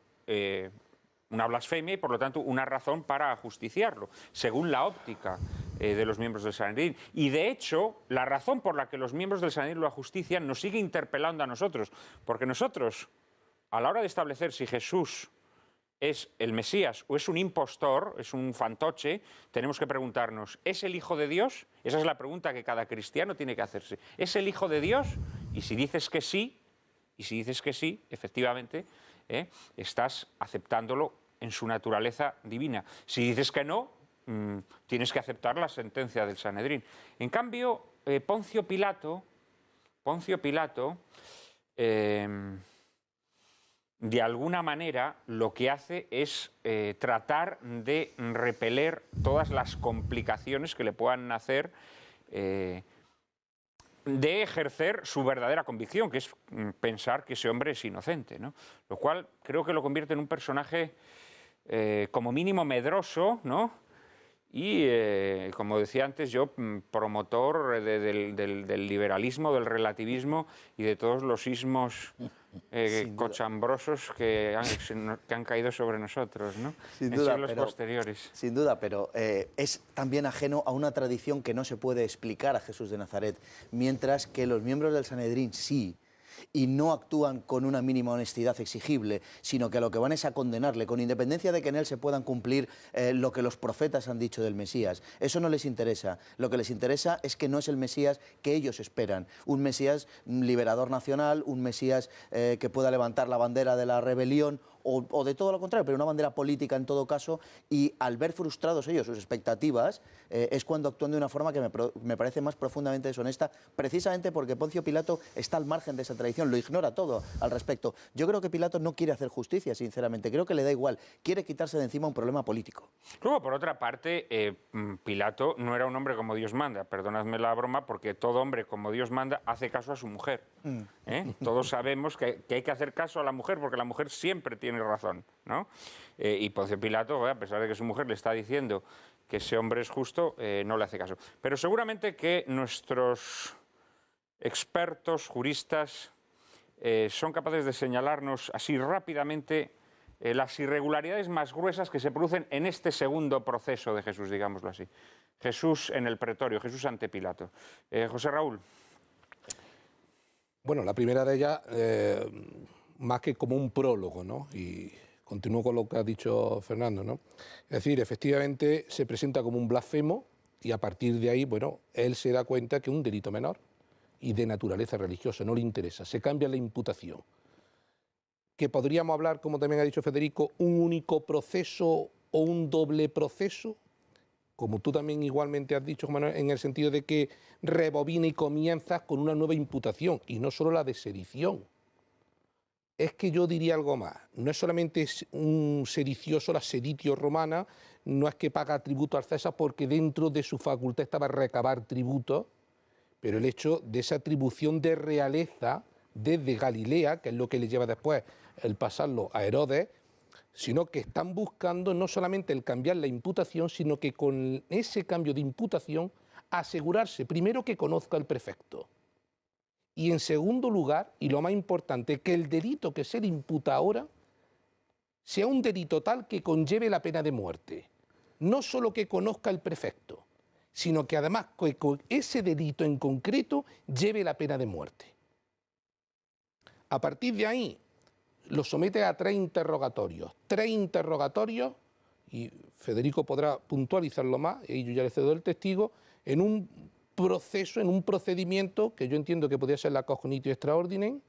una blasfemia y por lo tanto una razón para ajusticiarlo, según la óptica de los miembros del Sanedrín. Y de hecho, la razón por la que los miembros del Sanedrín lo ajustician nos sigue interpelando a nosotros, porque nosotros, a la hora de establecer si Jesús es el Mesías o es un impostor, es un fantoche, tenemos que preguntarnos, ¿es el Hijo de Dios? Esa es la pregunta que cada cristiano tiene que hacerse. ¿Es el Hijo de Dios? Y si dices que sí, efectivamente, estás aceptándolo en su naturaleza divina. Si dices que no, tienes que aceptar la sentencia del Sanedrín. En cambio, Poncio Pilato, de alguna manera lo que hace es tratar de repeler todas las complicaciones que le puedan nacer de ejercer su verdadera convicción, que es pensar que ese hombre es inocente, ¿no? Lo cual creo que lo convierte en un personaje como mínimo medroso, ¿no? Y, como decía antes, yo promotor del liberalismo, del relativismo y de todos los ismos cochambrosos que han caído sobre nosotros, ¿no? Sin duda, en siglos posteriores. Sin duda, pero es también ajeno a una tradición que no se puede explicar a Jesús de Nazaret, mientras que los miembros del Sanedrín sí, y no actúan con una mínima honestidad exigible, sino que a lo que van es a condenarle, con independencia de que en él se puedan cumplir lo que los profetas han dicho del Mesías. Eso no les interesa. Lo que les interesa es que no es el Mesías que ellos esperan. Un Mesías liberador nacional, un Mesías que pueda levantar la bandera de la rebelión, o de todo lo contrario, pero una bandera política en todo caso, y al ver frustrados ellos sus expectativas, es cuando actúan de una forma que me parece más profundamente deshonesta, precisamente porque Poncio Pilato está al margen de esa tradición, lo ignora todo al respecto. Yo creo que Pilato no quiere hacer justicia, sinceramente, creo que le da igual, quiere quitarse de encima un problema político. Luego, por otra parte, Pilato no era un hombre como Dios manda, perdonadme la broma, porque todo hombre como Dios manda hace caso a su mujer. Todos sabemos que hay que hacer caso a la mujer, porque la mujer siempre tiene razón, ¿no? Y Poncio Pilato, a pesar de que su mujer le está diciendo que ese hombre es justo, no le hace caso. Pero seguramente que nuestros expertos, juristas, son capaces de señalarnos así rápidamente las irregularidades más gruesas que se producen en este segundo proceso de Jesús, digámoslo así. Jesús en el pretorio, Jesús ante Pilato. José Raúl. Bueno, la primera de ellas, más que como un prólogo, ¿no? Y continúo con lo que ha dicho Fernando, ¿no? Es decir, efectivamente se presenta como un blasfemo y a partir de ahí, bueno, él se da cuenta que es un delito menor y de naturaleza religiosa, no le interesa, se cambia la imputación. Que podríamos hablar, como también ha dicho Federico, un único proceso o un doble proceso, como tú también igualmente has dicho, Manuel, en el sentido de que rebobina y comienzas con una nueva imputación, y no solo la de sedición. Es que yo diría algo más, no es solamente un sedicioso, la seditio romana, no es que paga tributo al César porque dentro de su facultad estaba recabar tributo, pero el hecho de esa atribución de realeza desde Galilea, que es lo que le lleva después el pasarlo a Herodes, sino que están buscando no solamente el cambiar la imputación, sino que con ese cambio de imputación asegurarse primero que conozca al prefecto y en segundo lugar, y lo más importante, que el delito que se le imputa ahora sea un delito tal que conlleve la pena de muerte. No solo que conozca el prefecto, sino que además que con ese delito en concreto lleve la pena de muerte. A partir de ahí, lo somete a 3 interrogatorios, y Federico podrá puntualizarlo más, y yo ya le cedo el testigo, en un proceso, en un procedimiento que yo entiendo que podría ser la cognitio extraordinem,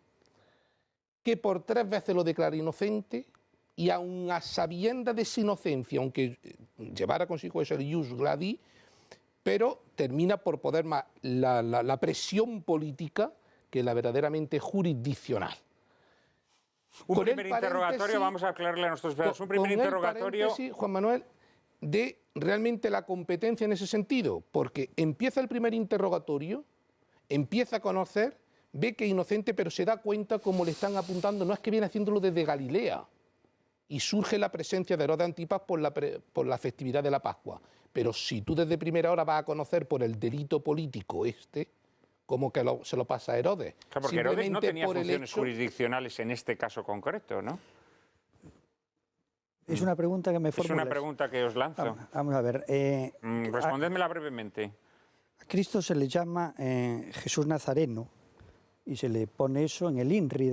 que por 3 veces lo declara inocente, y aun a sabienda de esa inocencia, aunque llevara consigo eso el ius gladi, pero termina por poder más la presión política que la verdaderamente jurisdiccional. Un Con el primer interrogatorio, paréntesis- vamos a aclararle a nuestros espectadores. Un primer con el interrogatorio. paréntesis, Juan Manuel, de realmente la competencia en ese sentido, porque empieza el primer interrogatorio, empieza a conocer, ve que es inocente, pero se da cuenta cómo le están apuntando, no es que viene haciéndolo desde Galilea, y surge la presencia de Herodes Antipas por la festividad de la Pascua. Pero si tú desde primera hora vas a conocer por el delito político como que se lo pasa a Herodes. Claro, porque Herodes no Simplemente tenía por el funciones hecho- jurisdiccionales en este caso concreto, ¿no? Es una pregunta que me Es formulas. una pregunta que os lanzo. Vamos a ver. Respondedmela brevemente. A Cristo se le llama Jesús Nazareno y se le pone eso en el INRI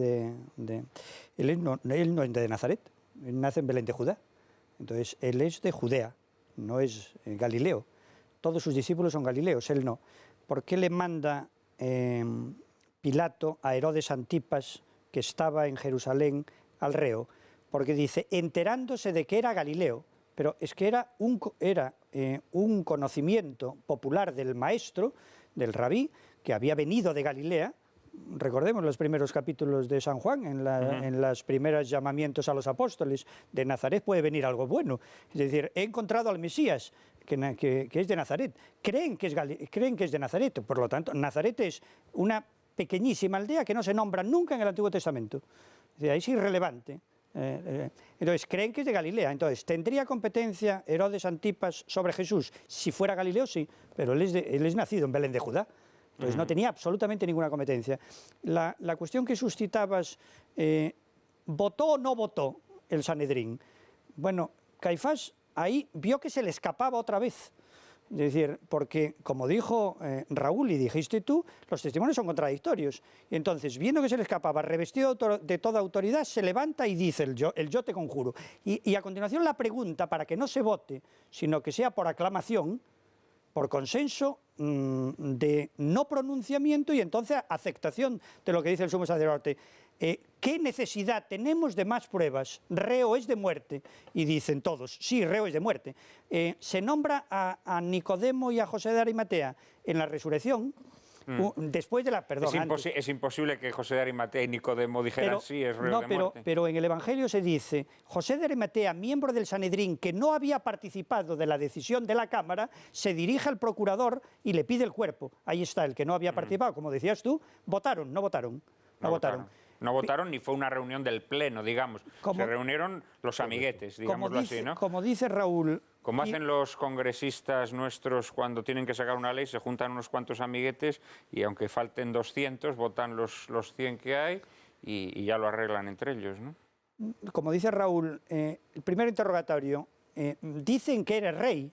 Él no es de Nazaret, él nace en Belén de Judá. Entonces, él es de Judea, no es Galileo. Todos sus discípulos son galileos, él no. ¿Por qué le manda Pilato a Herodes Antipas, que estaba en Jerusalén, al reo? Porque dice, enterándose de que era Galileo, pero es que era un conocimiento popular del maestro, del rabí, que había venido de Galilea. Recordemos los primeros capítulos de San Juan, en los primeros llamamientos a los apóstoles. De Nazaret puede venir algo bueno. Es decir, he encontrado al Mesías, que es de Nazaret. Creen que es de Nazaret. Por lo tanto, Nazaret es una pequeñísima aldea que no se nombra nunca en el Antiguo Testamento. Es decir, es irrelevante. Entonces, creen que es de Galilea. Entonces, ¿tendría competencia Herodes Antipas sobre Jesús? Si fuera Galileo, sí, pero él es nacido en Belén de Judá. Entonces, no tenía absolutamente ninguna competencia. La cuestión que suscitabas, ¿votó o no votó el Sanedrín? Bueno, Caifás ahí vio que se le escapaba otra vez. Es decir, porque, como dijo Raúl y dijiste tú, los testimonios son contradictorios. Y entonces, viendo que se le escapaba, revestido de toda autoridad, se levanta y dice el yo te conjuro. Y a continuación la pregunta, para que no se vote, sino que sea por aclamación, por consenso de no pronunciamiento y entonces aceptación de lo que dice el sumo sacerdote. ¿Qué necesidad tenemos de más pruebas? Reo es de muerte. Y dicen todos, sí, reo es de muerte. Se nombra a Nicodemo y a José de Arimatea en la resurrección, después de la... Perdón, Es imposible que José de Arimatea y Nicodemo dijeran sí, es reo de muerte. Pero en el Evangelio se dice, José de Arimatea, miembro del Sanedrín, que no había participado de la decisión de la Cámara, se dirige al procurador y le pide el cuerpo. Ahí está, el que no había participado, como decías tú, votaron, no votaron. No votaron ni fue una reunión del Pleno, digamos. Se reunieron los amiguetes, digámoslo así, ¿no? Como dice Raúl... Como hacen los congresistas nuestros cuando tienen que sacar una ley, se juntan unos cuantos amiguetes y aunque falten 200, votan los 100 que hay y ya lo arreglan entre ellos, ¿no? Como dice Raúl, el primer interrogatorio, dicen que eres rey.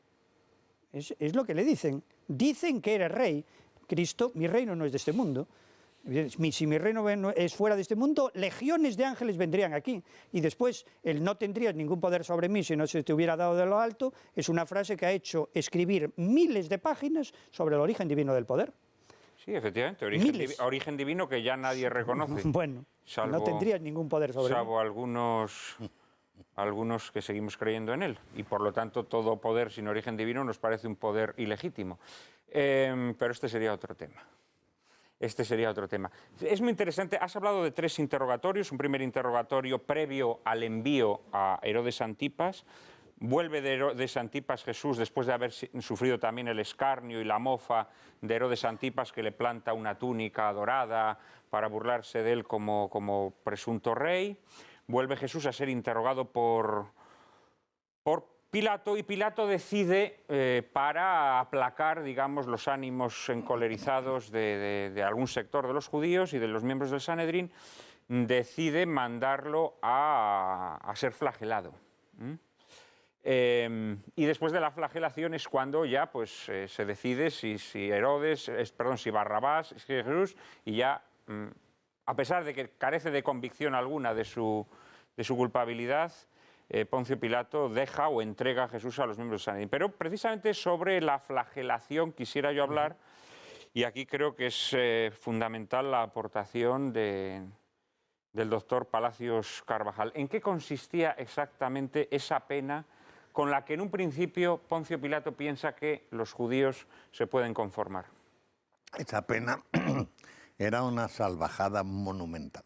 Es lo que le dicen. Dicen que eres rey. Cristo, mi reino no es de este mundo. Si mi reino es fuera de este mundo, legiones de ángeles vendrían aquí. Y después, el no tendrías ningún poder sobre mí si no se te hubiera dado de lo alto, es una frase que ha hecho escribir miles de páginas sobre el origen divino del poder. Sí, efectivamente, origen divino que ya nadie reconoce. Bueno, no tendrías ningún poder sobre mí. Salvo algunos que seguimos creyendo en él. Y por lo tanto, todo poder sin origen divino nos parece un poder ilegítimo. Pero este sería otro tema. Es muy interesante. Has hablado de 3 interrogatorios. Un primer interrogatorio previo al envío a Herodes Antipas. Vuelve de Herodes Antipas Jesús después de haber sufrido también el escarnio y la mofa de Herodes Antipas, que le planta una túnica dorada para burlarse de él como presunto rey. Vuelve Jesús a ser interrogado por Pilato, y Pilato decide, para aplacar, digamos, los ánimos encolerizados de algún sector de los judíos y de los miembros del Sanedrín, decide mandarlo a ser flagelado. Y después de la flagelación es cuando ya pues, se decide si Barrabás, es Jesús, y ya, a pesar de que carece de convicción alguna de su culpabilidad, Poncio Pilato deja o entrega a Jesús a los miembros del Sanedrín. Pero precisamente sobre la flagelación quisiera yo hablar, y aquí creo que es fundamental la aportación del doctor Palacios Carvajal. ¿En qué consistía exactamente esa pena con la que en un principio Poncio Pilato piensa que los judíos se pueden conformar? Esa pena era una salvajada monumental.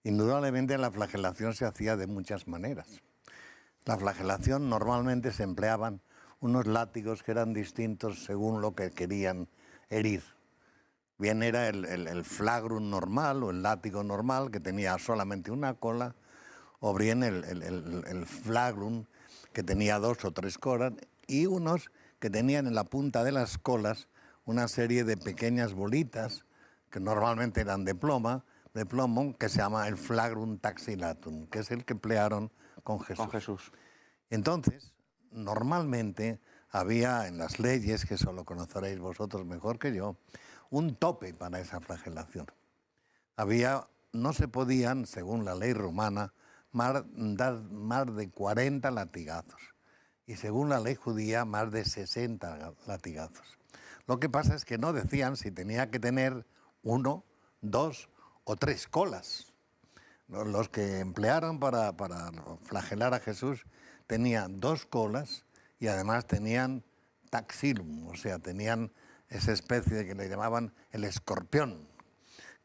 Indudablemente la flagelación se hacía de muchas maneras. La flagelación normalmente se empleaban unos látigos que eran distintos según lo que querían herir. Bien era el flagrum normal o el látigo normal, que tenía solamente una cola, o bien el flagrum, que tenía 2 o 3 colas, y unos que tenían en la punta de las colas una serie de pequeñas bolitas, que normalmente eran de plomo, que se llama el flagrum taxilatum, que es el que emplearon con Jesús. Entonces, normalmente había en las leyes, que eso lo conoceréis vosotros mejor que yo, un tope para esa flagelación. No se podían, según la ley romana, dar más de 40 latigazos y según la ley judía más de 60 latigazos. Lo que pasa es que no decían si tenía que tener 1, 2 o 3 colas. Los que emplearon para flagelar a Jesús tenían 2 colas y además tenían taxilum, o sea, tenían esa especie de que le llamaban el escorpión.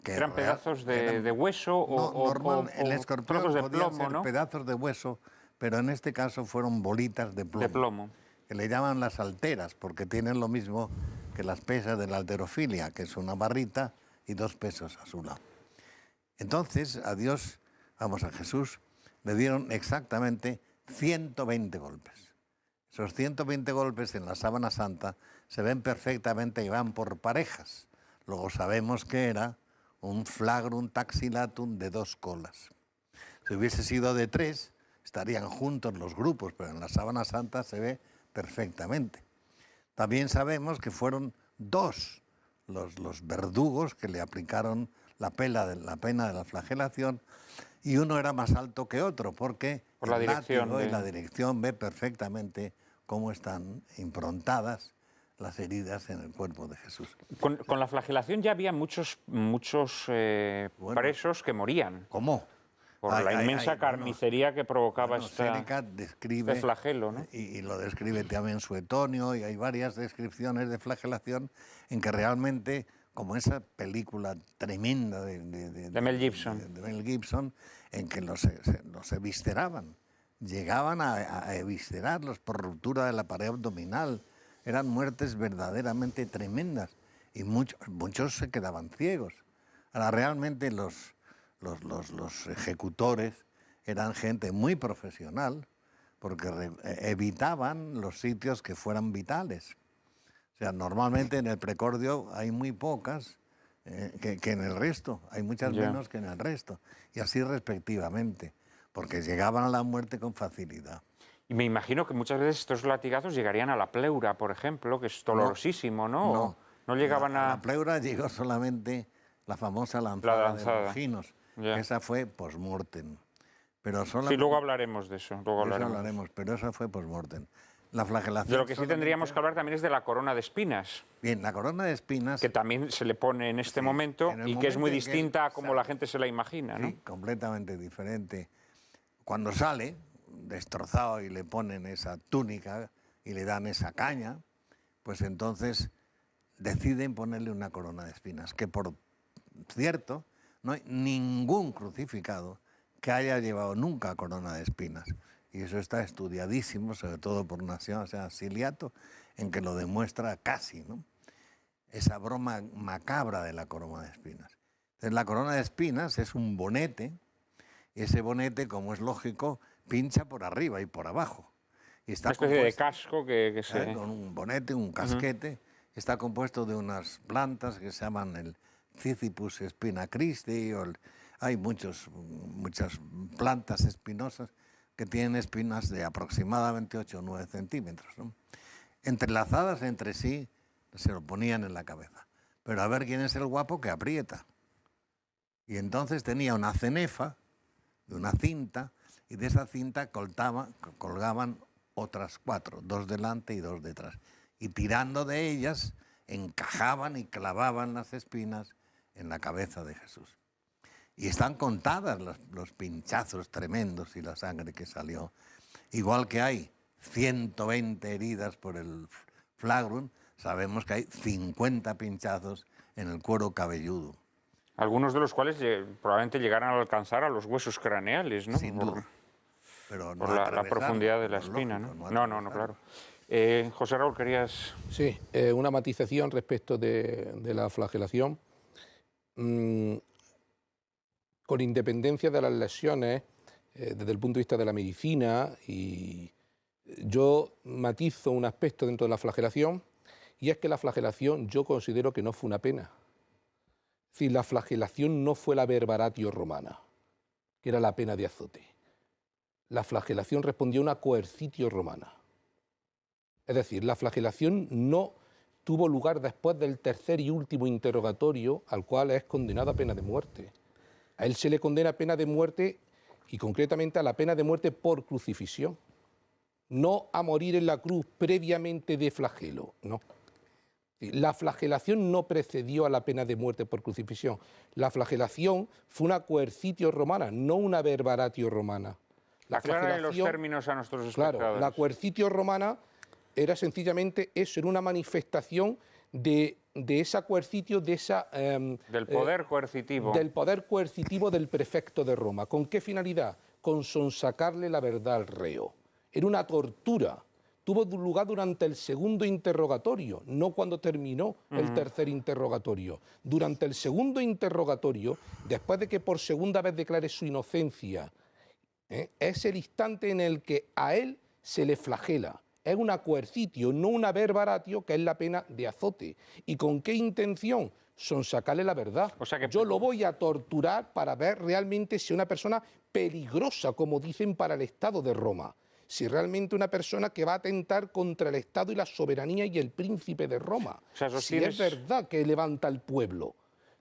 Que ¿Eran pedazos de hueso o el escorpión trozos de podían plomo, ser ¿no? pedazos de hueso, pero en este caso fueron bolitas de plomo. De plomo. Que le llaman las alteras, porque tienen lo mismo que las pesas de la halterofilia, que es una barrita y 2 pesos a su lado. Entonces a Jesús, le dieron exactamente 120 golpes. Esos 120 golpes en la sábana santa se ven perfectamente y van por parejas. Luego sabemos que era un flagrum taxilatum de 2 colas. Si hubiese sido de 3, estarían juntos los grupos, pero en la sábana santa se ve perfectamente. También sabemos que fueron 2 los verdugos que le aplicaron la pena de la flagelación, y uno era más alto que otro, porque por la dirección látigo y la dirección ve perfectamente cómo están improntadas las heridas en el cuerpo de Jesús. Con la flagelación ya había muchos presos que morían. ¿Cómo? Por la inmensa carnicería que provocaba Séneca describe, este flagelo, ¿no? Y lo describe también Suetonio, y hay varias descripciones de flagelación en que realmente, como esa película tremenda de Mel Gibson. De Mel Gibson, en que los evisceraban, llegaban a eviscerarlos por ruptura de la pared abdominal. Eran muertes verdaderamente tremendas y muchos se quedaban ciegos. Ahora, realmente los ejecutores eran gente muy profesional porque evitaban los sitios que fueran vitales. O sea, normalmente en el precordio hay muy pocas que en el resto, hay muchas menos que en el resto, y así respectivamente, porque llegaban a la muerte con facilidad. Y me imagino que muchas veces estos latigazos llegarían a la pleura, por ejemplo, que es dolorosísimo, ¿no? No llegaban a... La pleura llegó solamente la famosa lanzada de Longinos. Esa fue post-mortem. Sí, luego hablaremos de eso. Pero esa fue post-mortem. La flagelación... De lo que sí tendríamos que hablar también es de la corona de espinas. Bien, la corona de espinas... Que también se le pone en este momento y que es muy distinta a como la gente se la imagina, ¿no? Sí, completamente diferente. Cuando sale destrozado y le ponen esa túnica y le dan esa caña, pues entonces deciden ponerle una corona de espinas, que por cierto no hay ningún crucificado que haya llevado nunca corona de espinas, y eso está estudiadísimo, sobre todo por Siliato, en que lo demuestra casi, ¿no? Esa broma macabra de la corona de espinas. Entonces, la corona de espinas es un bonete, y ese bonete, como es lógico, pincha por arriba y por abajo. Y está una especie de casco que se... Con un bonete, un casquete, está compuesto de unas plantas que se llaman el Cyzipus spinacristi, hay muchas plantas espinosas que tienen espinas de aproximadamente 8 o 9 centímetros, ¿no? Entrelazadas entre sí, se lo ponían en la cabeza. Pero a ver quién es el guapo que aprieta. Y entonces tenía una cenefa de una cinta, y de esa cinta colgaban otras 4, 2 delante y 2 detrás. Y tirando de ellas, encajaban y clavaban las espinas en la cabeza de Jesús. Y están contadas los pinchazos tremendos y la sangre que salió. Igual que hay 120 heridas por el flagrum, sabemos que hay 50 pinchazos en el cuero cabelludo. Algunos de los cuales probablemente llegaran a alcanzar a los huesos craneales, ¿no? Sin duda. Pero no por la atravesar, profundidad de la lo espina, lógico, ¿no? No, claro. José Raúl, querías... Sí, una matización respecto de la flagelación. Con independencia de las lesiones, desde el punto de vista de la medicina, y yo matizo un aspecto dentro de la flagelación, y es que la flagelación yo considero que no fue una pena. Es decir, la flagelación no fue la verbaratio romana, que era la pena de azote. La flagelación respondió a una coercitio romana. Es decir, la flagelación no tuvo lugar después del tercer y último interrogatorio, al cual es condenado a pena de muerte. A él se le condena a pena de muerte, y concretamente a la pena de muerte por crucifixión. No a morir en la cruz previamente de flagelo, no. La flagelación no precedió a la pena de muerte por crucifixión. La flagelación fue una coercitio romana, no una verbaratio romana. Aclara los términos a nuestros espectadores. Claro, la coercitio romana era sencillamente eso, era una manifestación de esa coercitio, de esa... del poder coercitivo. Del poder coercitivo del prefecto de Roma. ¿Con qué finalidad? Con sonsacarle la verdad al reo. Era una tortura. Tuvo lugar durante el segundo interrogatorio, no cuando terminó el tercer interrogatorio. Durante el segundo interrogatorio, después de que por segunda vez declare su inocencia, es el instante en el que a él se le flagela. Es una coercitio, no una verbaratio, que es la pena de azote. ¿Y con qué intención? Sonsacarle la verdad. O sea que... Yo lo voy a torturar para ver realmente si es una persona peligrosa, como dicen, para el Estado de Roma. Si realmente una persona que va a atentar contra el Estado y la soberanía y el príncipe de Roma. O sea, si es verdad que levanta al pueblo.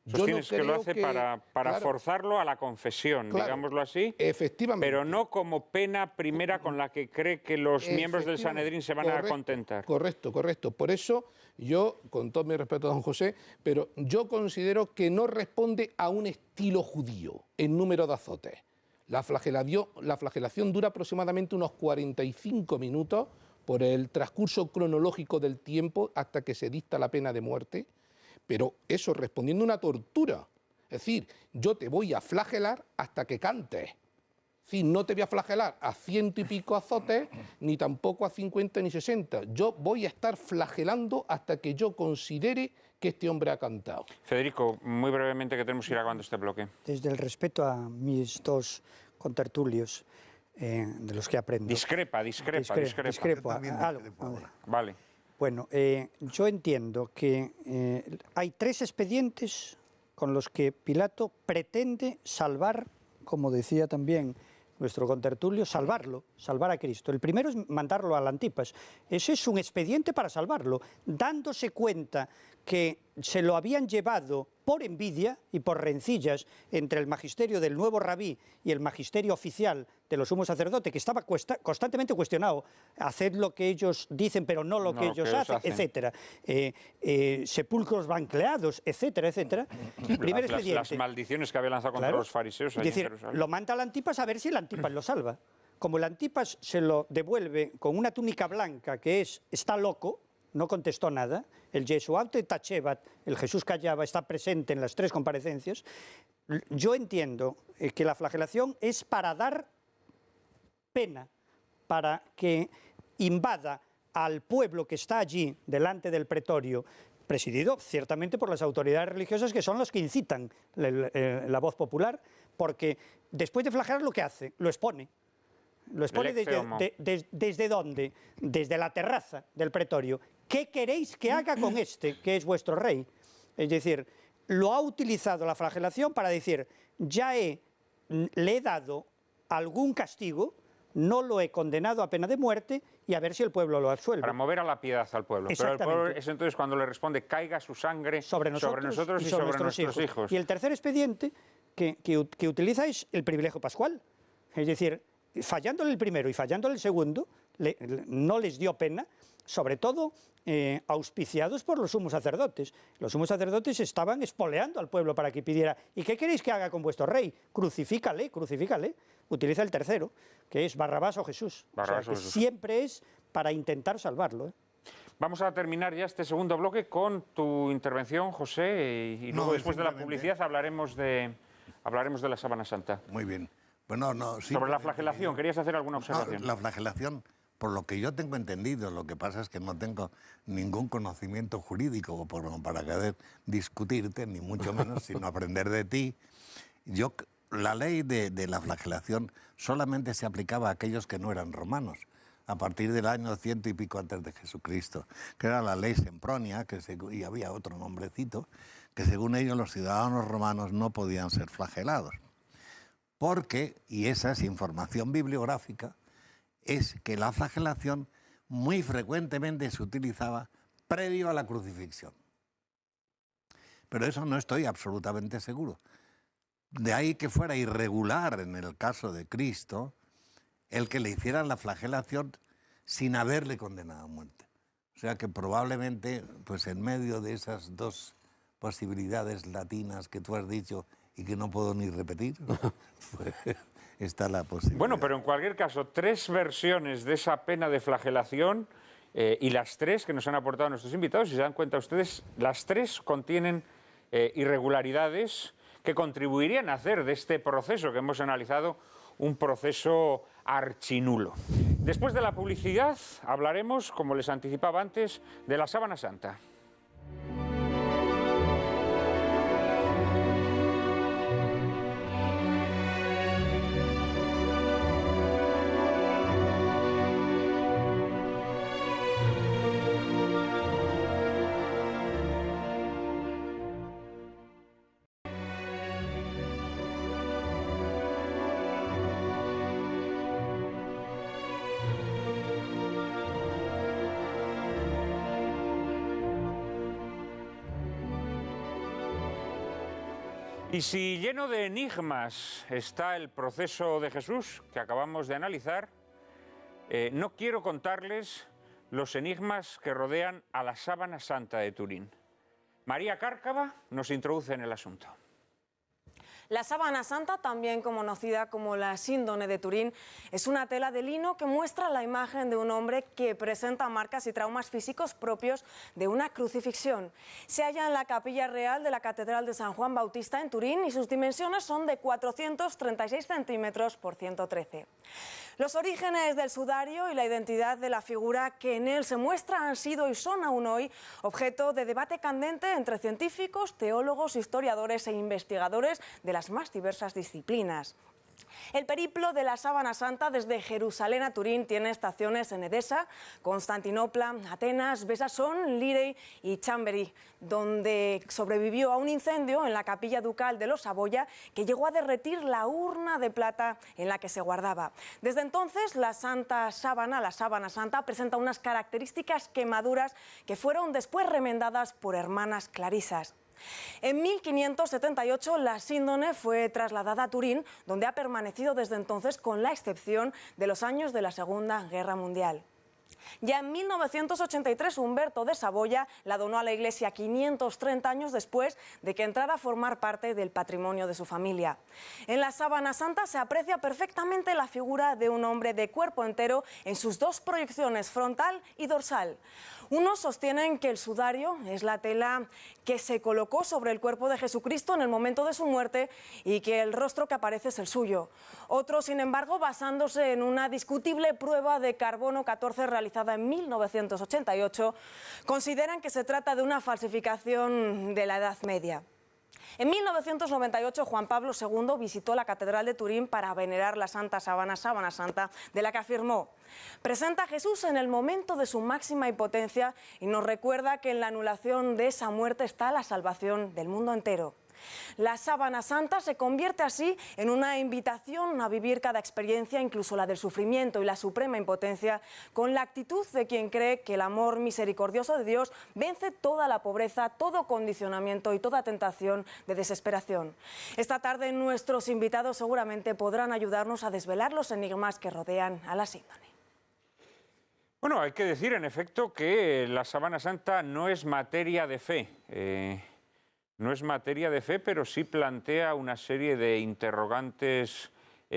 Sostienes que lo hace para claro, forzarlo a la confesión, claro, digámoslo así. Efectivamente. Pero no como pena primera con la que cree que los miembros del Sanedrín se van a contentar. Correcto. Por eso yo, con todo mi respeto a don José, pero yo considero que no responde a un estilo judío en número de azotes. La flagelación dura aproximadamente unos 45 minutos por el transcurso cronológico del tiempo hasta que se dicta la pena de muerte, pero eso respondiendo a una tortura. Es decir, yo te voy a flagelar hasta que cantes. Es decir, no te voy a flagelar a 100 y pico azotes, ni tampoco a 50 ni 60. Yo voy a estar flagelando hasta que yo considere que este hombre ha cantado. Federico, muy brevemente, que tenemos que ir acabando este bloque. Desde el respeto a mis dos contertulios, de los que aprendo. Discrepo. Vale. Bueno, yo entiendo que hay tres expedientes con los que Pilato pretende salvar, como decía también nuestro contertulio, salvar a Cristo. El primero es mandarlo al Antipas. Ese es un expediente para salvarlo, dándose cuenta que se lo habían llevado por envidia y por rencillas entre el magisterio del nuevo rabí y el magisterio oficial de los sumos sacerdotes, que estaba constantemente cuestionado, haced lo que ellos dicen pero no lo que ellos hacen, etcétera. Sepulcros bancleados, etcétera, etcétera. Primer expediente. Las maldiciones que había lanzado contra los fariseos. Es decir, lo manda al Antipas a ver si el Antipas lo salva. Como el Antipas se lo devuelve con una túnica blanca que está loco, no contestó nada. El Jesuante Tachebat, el Jesús callaba, está presente en las tres comparecencias. Yo entiendo que la flagelación es para dar pena, para que invada al pueblo que está allí delante del pretorio, presidido ciertamente por las autoridades religiosas, que son los que incitan la voz popular, porque después de flagelar, lo que hace, lo expone. Lo expone ¿desde dónde? Desde la terraza del pretorio. ¿Qué queréis que haga con este, que es vuestro rey? Es decir, lo ha utilizado la flagelación para decir, le he dado algún castigo, no lo he condenado a pena de muerte y a ver si el pueblo lo absuelve. Para mover a la piedad al pueblo. Pero el pueblo es entonces cuando le responde, caiga su sangre sobre nosotros y sobre nuestros hijos. Y el tercer expediente que utiliza es el privilegio pascual. Es decir, fallándole el primero y fallándole el segundo, no les dio pena, sobre todo auspiciados por los sumos sacerdotes. Los sumos sacerdotes estaban espoleando al pueblo para que pidiera, ¿y qué queréis que haga con vuestro rey? Crucifícale. Utiliza el tercero, que es Barrabás o Jesús. Barrabás o Jesús. Siempre es para intentar salvarlo. Vamos a terminar ya este segundo bloque con tu intervención, José, y luego después de la publicidad hablaremos de la Sábana Santa. Muy bien. Bueno, no, sobre la flagelación, ¿querías hacer alguna observación? No, la flagelación, por lo que yo tengo entendido, lo que pasa es que no tengo ningún conocimiento jurídico para poder discutirte, ni mucho menos, sino aprender de ti. La ley de la flagelación solamente se aplicaba a aquellos que no eran romanos, a partir del año 100 y pico antes de Jesucristo, que era la ley Sempronia, y había otro nombrecito, que según ellos los ciudadanos romanos no podían ser flagelados. Porque, y esa es información bibliográfica, es que la flagelación muy frecuentemente se utilizaba previo a la crucifixión. Pero eso no estoy absolutamente seguro. De ahí que fuera irregular en el caso de Cristo el que le hicieran la flagelación sin haberle condenado a muerte. O sea que probablemente, pues en medio de esas dos posibilidades latinas que tú has dicho y que no puedo ni repetir, pues está la posibilidad. Bueno, pero en cualquier caso, 3 versiones de esa pena de flagelación y las 3 que nos han aportado nuestros invitados, si se dan cuenta ustedes, las 3 contienen irregularidades que contribuirían a hacer de este proceso que hemos analizado un proceso archinulo. Después de la publicidad hablaremos, como les anticipaba antes, de la Sábana Santa. Y si lleno de enigmas está el proceso de Jesús que acabamos de analizar, no quiero contarles los enigmas que rodean a la Sábana Santa de Turín. María Cárcava nos introduce en el asunto. La Sábana Santa, también conocida como la síndone de Turín, es una tela de lino que muestra la imagen de un hombre que presenta marcas y traumas físicos propios de una crucifixión. Se halla en la capilla real de la Catedral de San Juan Bautista en Turín y sus dimensiones son de 436 centímetros por 113. Los orígenes del sudario y la identidad de la figura que en él se muestra han sido y son aún hoy objeto de debate candente entre científicos, teólogos, historiadores e investigadores de las más diversas disciplinas. El periplo de la Sábana Santa desde Jerusalén a Turín tiene estaciones en Edesa, Constantinopla, Atenas, Besançon, Lirey y Chambéry, donde sobrevivió a un incendio en la capilla ducal de los Saboya que llegó a derretir la urna de plata en la que se guardaba. Desde entonces, la Santa Sábana, la Sábana Santa, presenta unas características quemaduras que fueron después remendadas por hermanas clarisas. En 1578 la síndone fue trasladada a Turín, donde ha permanecido desde entonces con la excepción de los años de la Segunda Guerra Mundial. Ya en 1983 Humberto de Saboya la donó a la Iglesia 530 años después de que entrara a formar parte del patrimonio de su familia. En la Sábana Santa se aprecia perfectamente la figura de un hombre de cuerpo entero en sus 2 proyecciones, frontal y dorsal. Unos sostienen que el sudario es la tela que se colocó sobre el cuerpo de Jesucristo en el momento de su muerte y que el rostro que aparece es el suyo. Otros, sin embargo, basándose en una discutible prueba de carbono 14 realizada en 1988, consideran que se trata de una falsificación de la Edad Media. En 1998, Juan Pablo II visitó la Catedral de Turín para venerar la Santa Sábana, Sábana Santa, de la que afirmó: presenta a Jesús en el momento de su máxima impotencia y nos recuerda que en la anulación de esa muerte está la salvación del mundo entero. La Sábana Santa se convierte así en una invitación a vivir cada experiencia, incluso la del sufrimiento y la suprema impotencia, con la actitud de quien cree que el amor misericordioso de Dios vence toda la pobreza, todo condicionamiento y toda tentación de desesperación. Esta tarde nuestros invitados seguramente podrán ayudarnos a desvelar los enigmas que rodean a la síndone. Bueno, hay que decir en efecto que la Sábana Santa no es materia de fe. No es materia de fe, pero sí plantea una serie de interrogantes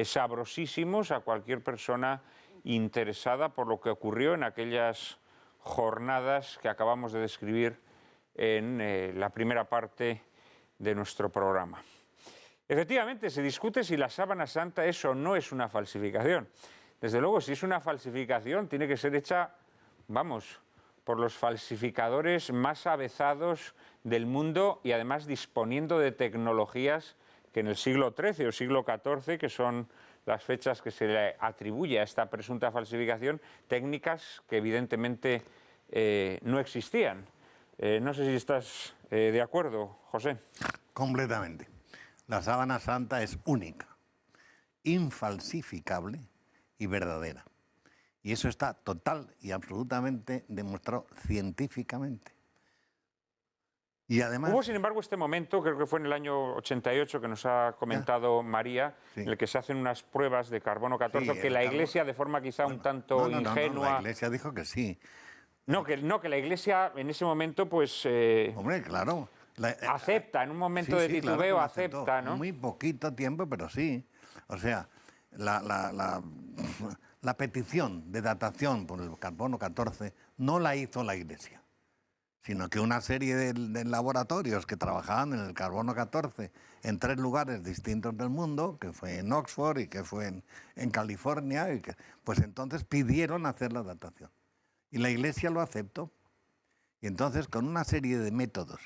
sabrosísimos a cualquier persona interesada por lo que ocurrió en aquellas jornadas que acabamos de describir en la primera parte de nuestro programa. Efectivamente, se discute si la sábana santa es o no es una falsificación. Desde luego, si es una falsificación, tiene que ser hecha, vamos, por los falsificadores más avezados del mundo y además disponiendo de tecnologías que en el siglo XIII o siglo XIV, que son las fechas que se le atribuye a esta presunta falsificación, técnicas que evidentemente no existían. No sé si estás de acuerdo, José. Completamente. La sábana santa es única, infalsificable y verdadera. Y eso está total y absolutamente demostrado científicamente. Y además... Hubo, sin embargo, este momento, creo que fue en el año 88, que nos ha comentado María, sí, en el que se hacen unas pruebas de carbono 14, sí, que la Iglesia, de forma quizá un tanto ingenua... la Iglesia dijo que sí. No, que la Iglesia en ese momento, pues... Hombre, claro. acepta, en un momento de titubeo, claro, acepta, ¿no? Muy poquito tiempo, pero sí. O sea, la petición de datación por el carbono 14 no la hizo la Iglesia, sino que una serie de laboratorios que trabajaban en el carbono 14 en 3 lugares distintos del mundo, que fue en Oxford y que fue en California, pues entonces pidieron hacer la datación. Y la Iglesia lo aceptó. Y entonces, con una serie de métodos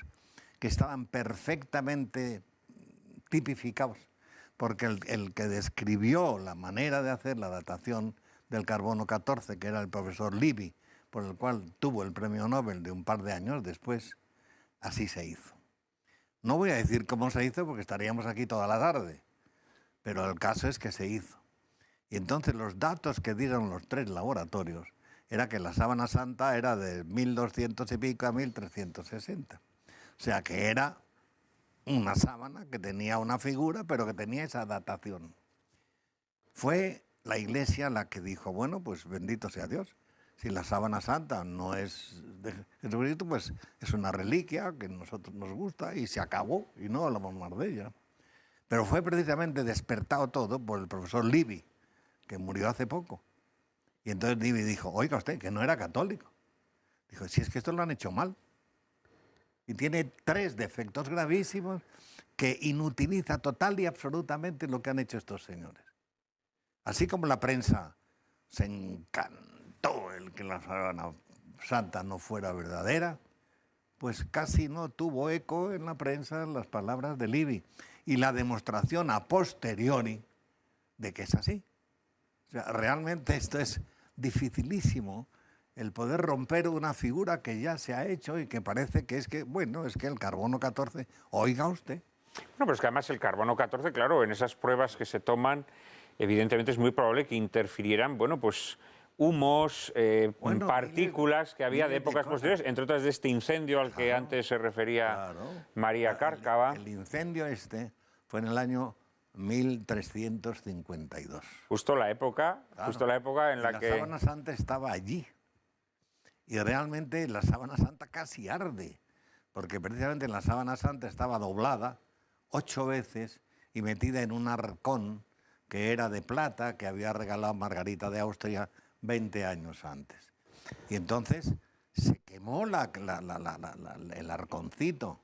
que estaban perfectamente tipificados, porque el que describió la manera de hacer la datación del carbono 14, que era el profesor Libby, por el cual tuvo el premio Nobel de un par de años después, así se hizo. No voy a decir cómo se hizo porque estaríamos aquí toda la tarde, pero el caso es que se hizo. Y entonces los datos que dieron los 3 laboratorios era que la sábana santa era de 1200 y pico a 1360. O sea que era una sábana que tenía una figura, pero que tenía esa datación. Fue la Iglesia la que dijo, bueno, pues bendito sea Dios. Si la sábana santa no es de Jesucristo, pues es una reliquia que a nosotros nos gusta y se acabó y no hablamos más de ella. Pero fue precisamente despertado todo por el profesor Libby, que murió hace poco. Y entonces Libby dijo, oiga usted, que no era católico. Dijo, si es que esto lo han hecho mal. Y tiene 3 defectos gravísimos que inutiliza total y absolutamente lo que han hecho estos señores. Así como la prensa se encantó el que la sábana santa no fuera verdadera, pues casi no tuvo eco en la prensa las palabras de Libby y la demostración a posteriori de que es así. O sea, realmente esto es dificilísimo, el poder romper una figura que ya se ha hecho y que parece que es que, bueno, es que el carbono 14, oiga usted. Bueno, pero es que además el carbono 14, claro, en esas pruebas que se toman, evidentemente es muy probable que interfirieran, bueno, pues humos, partículas que había de épocas posteriores, entre otras de este incendio al que antes se refería María Cárcava. El incendio este fue en el año 1352. Justo la época en la que... La sábana santa estaba allí. Y realmente la sábana santa casi arde, porque precisamente la sábana santa estaba doblada 8 veces y metida en un arcón que era de plata, que había regalado Margarita de Austria 20 años antes. Y entonces se quemó el arconcito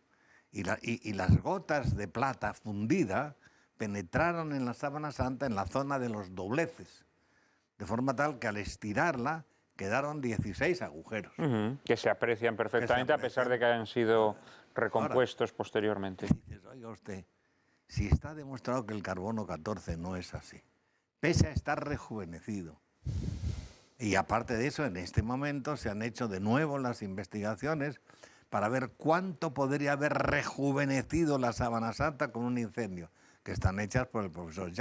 y las gotas de plata fundida penetraron en la sábana santa en la zona de los dobleces, de forma tal que al estirarla quedaron 16 agujeros. Que se aprecian perfectamente a pesar de que hayan sido recompuestos posteriormente. Dices, oiga usted, si está demostrado que el carbono 14 no es así, pese a estar rejuvenecido, y aparte de eso, en este momento se han hecho de nuevo las investigaciones para ver cuánto podría haber rejuvenecido la sábana santa con un incendio, que están hechas por el profesor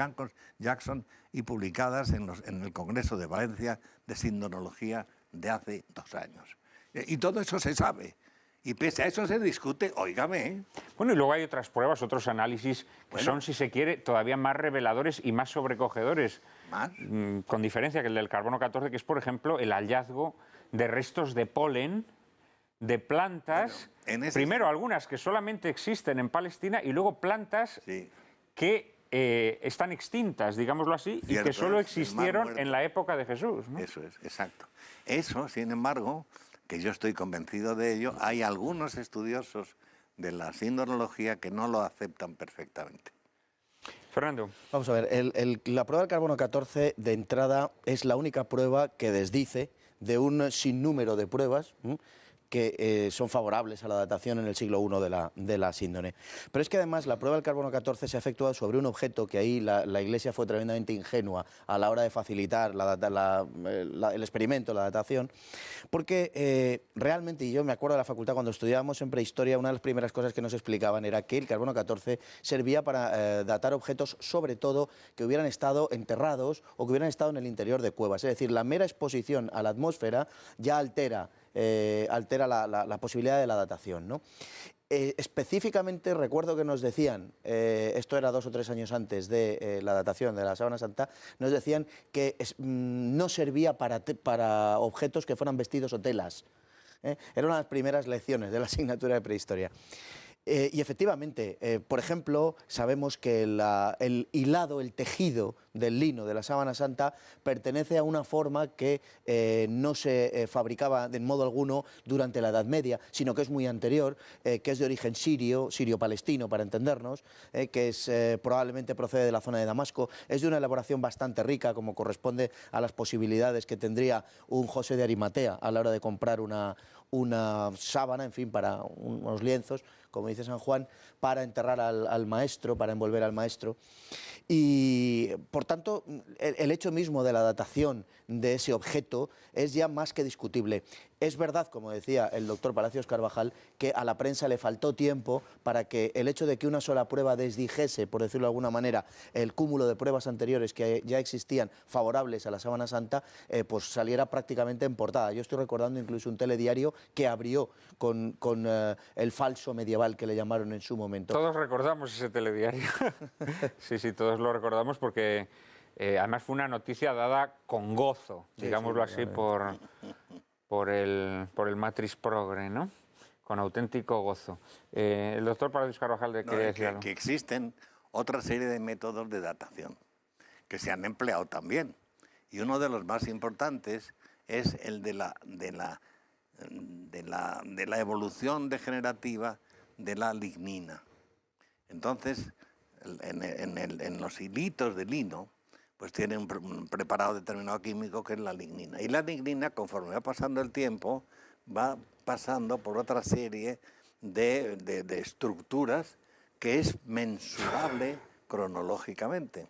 Jackson y publicadas en el Congreso de Valencia de Sindonología de hace 2 años. Y todo eso se sabe. Y pese a eso se discute, óigame, ¿eh? Bueno, y luego hay otras pruebas, otros análisis que son, si se quiere, todavía más reveladores y más sobrecogedores. ¿Más? Con diferencia que el del carbono 14, que es, por ejemplo, el hallazgo de restos de polen de plantas, primero algunas que solamente existen en Palestina y luego plantas que están extintas, digámoslo así, y que solo existieron en la época de Jesús, ¿no? Eso es, exacto. Eso, sin embargo, que yo estoy convencido de ello, hay algunos estudiosos de la sindonología que no lo aceptan perfectamente. Fernando. Vamos a ver, la prueba del carbono 14 de entrada es la única prueba que desdice de un sinnúmero de pruebas que son favorables a la datación en el siglo I de la síndone. Pero es que además la prueba del carbono 14 se ha efectuado sobre un objeto que ahí la Iglesia fue tremendamente ingenua a la hora de facilitar el experimento, la datación, porque realmente, y yo me acuerdo de la facultad cuando estudiábamos en prehistoria, una de las primeras cosas que nos explicaban era que el carbono 14 servía para datar objetos, sobre todo, que hubieran estado enterrados o que hubieran estado en el interior de cuevas. Es decir, la mera exposición a la atmósfera ya altera la posibilidad de la datación, ¿no? Específicamente recuerdo que nos decían, esto era 2 o 3 años antes de la datación de la Sábana Santa, nos decían que no servía para objetos que fueran vestidos o telas. Era una de las primeras lecciones de la asignatura de prehistoria. Y efectivamente, por ejemplo, sabemos que el hilado, el tejido del lino de la Sábana Santa pertenece a una forma que no se fabricaba de modo alguno durante la Edad Media, sino que es muy anterior, que es de origen sirio-palestino, para entendernos, que probablemente procede de la zona de Damasco. Es de una elaboración bastante rica, como corresponde a las posibilidades que tendría un José de Arimatea a la hora de comprar una sábana, en fin, para unos lienzos, como dice San Juan, para enterrar al maestro, para envolver al maestro. Y, por tanto, el hecho mismo de la datación de ese objeto es ya más que discutible. Es verdad, como decía el doctor Palacios Carvajal, que a la prensa le faltó tiempo para que el hecho de que una sola prueba desdijese, por decirlo de alguna manera, el cúmulo de pruebas anteriores que ya existían favorables a la Sábana Santa, pues saliera prácticamente en portada. Yo estoy recordando incluso un telediario que abrió con el falso medieval que le llamaron en su momento. Todos recordamos ese telediario. Sí, todos lo recordamos porque además fue una noticia dada con gozo, digámoslo así, por el Matrix Progre, ¿no? Con auténtico gozo. El doctor Palacios Carvajal quería decir algo. Que existen otra serie de métodos de datación que se han empleado también. Y uno de los más importantes es el de la evolución degenerativa de la lignina. Entonces, en los hilitos de lino, pues tiene un preparado determinado químico que es la lignina. Y la lignina, conforme va pasando el tiempo, va pasando por otra serie de estructuras que es mensurable cronológicamente.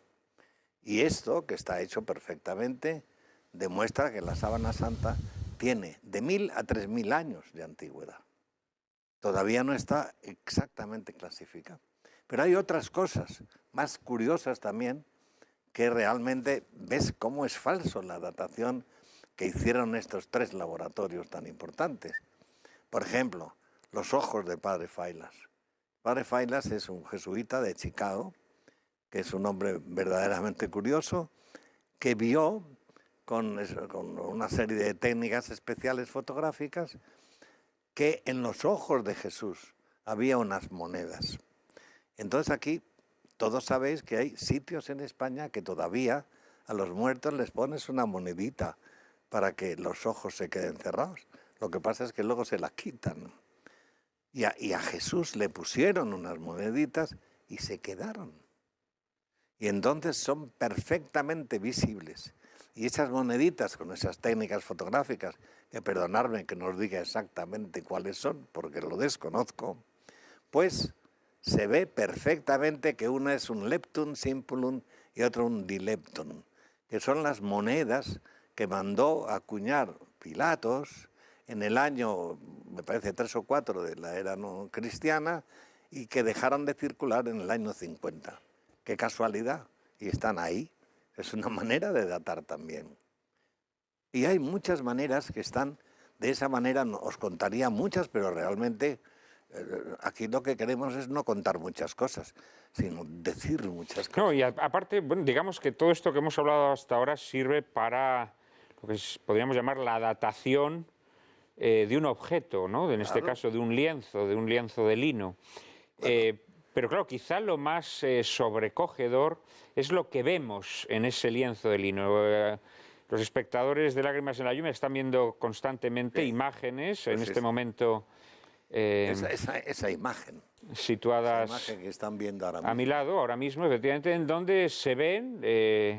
Y esto, que está hecho perfectamente, demuestra que la Sábana Santa tiene de 1000 a 3000 años de antigüedad. Todavía no está exactamente clasificada. Pero hay otras cosas más curiosas también, que realmente ves cómo es falso la datación que hicieron estos 3 laboratorios tan importantes. Por ejemplo, los ojos de Padre Failas. Padre Failas es un jesuita de Chicago, que es un hombre verdaderamente curioso, que vio con una serie de técnicas especiales fotográficas que en los ojos de Jesús había unas monedas. Entonces aquí todos sabéis que hay sitios en España que todavía a los muertos les pones una monedita para que los ojos se queden cerrados. Lo que pasa es que luego se la quitan. Y a Jesús le pusieron unas moneditas y se quedaron. Y entonces son perfectamente visibles. Y esas moneditas con esas técnicas fotográficas, que perdonadme que no os diga exactamente cuáles son, porque lo desconozco, pues se ve perfectamente que una es un leptum simplum y otra un dileptum, que son las monedas que mandó acuñar Pilatos en el año, me parece, 3 o 4 de la era no cristiana, y que dejaron de circular en el año 50. ¡Qué casualidad! Y están ahí. Es una manera de datar también. Y hay muchas maneras que están de esa manera. Os contaría muchas, pero realmente aquí lo que queremos es no contar muchas cosas, sino decir muchas cosas. No, y aparte, bueno, digamos que todo esto que hemos hablado hasta ahora sirve para lo que podríamos llamar la datación de un objeto, ¿no? En este caso de un lienzo de lino. Pero claro, quizá lo más sobrecogedor es lo que vemos en ese lienzo de lino. Los espectadores de Lágrimas en la lluvia están viendo constantemente imágenes, Pues en este momento esa imagen. situadas Esa imagen que están viendo ahora a mi mismo. lado, ahora mismo, efectivamente, en donde se ven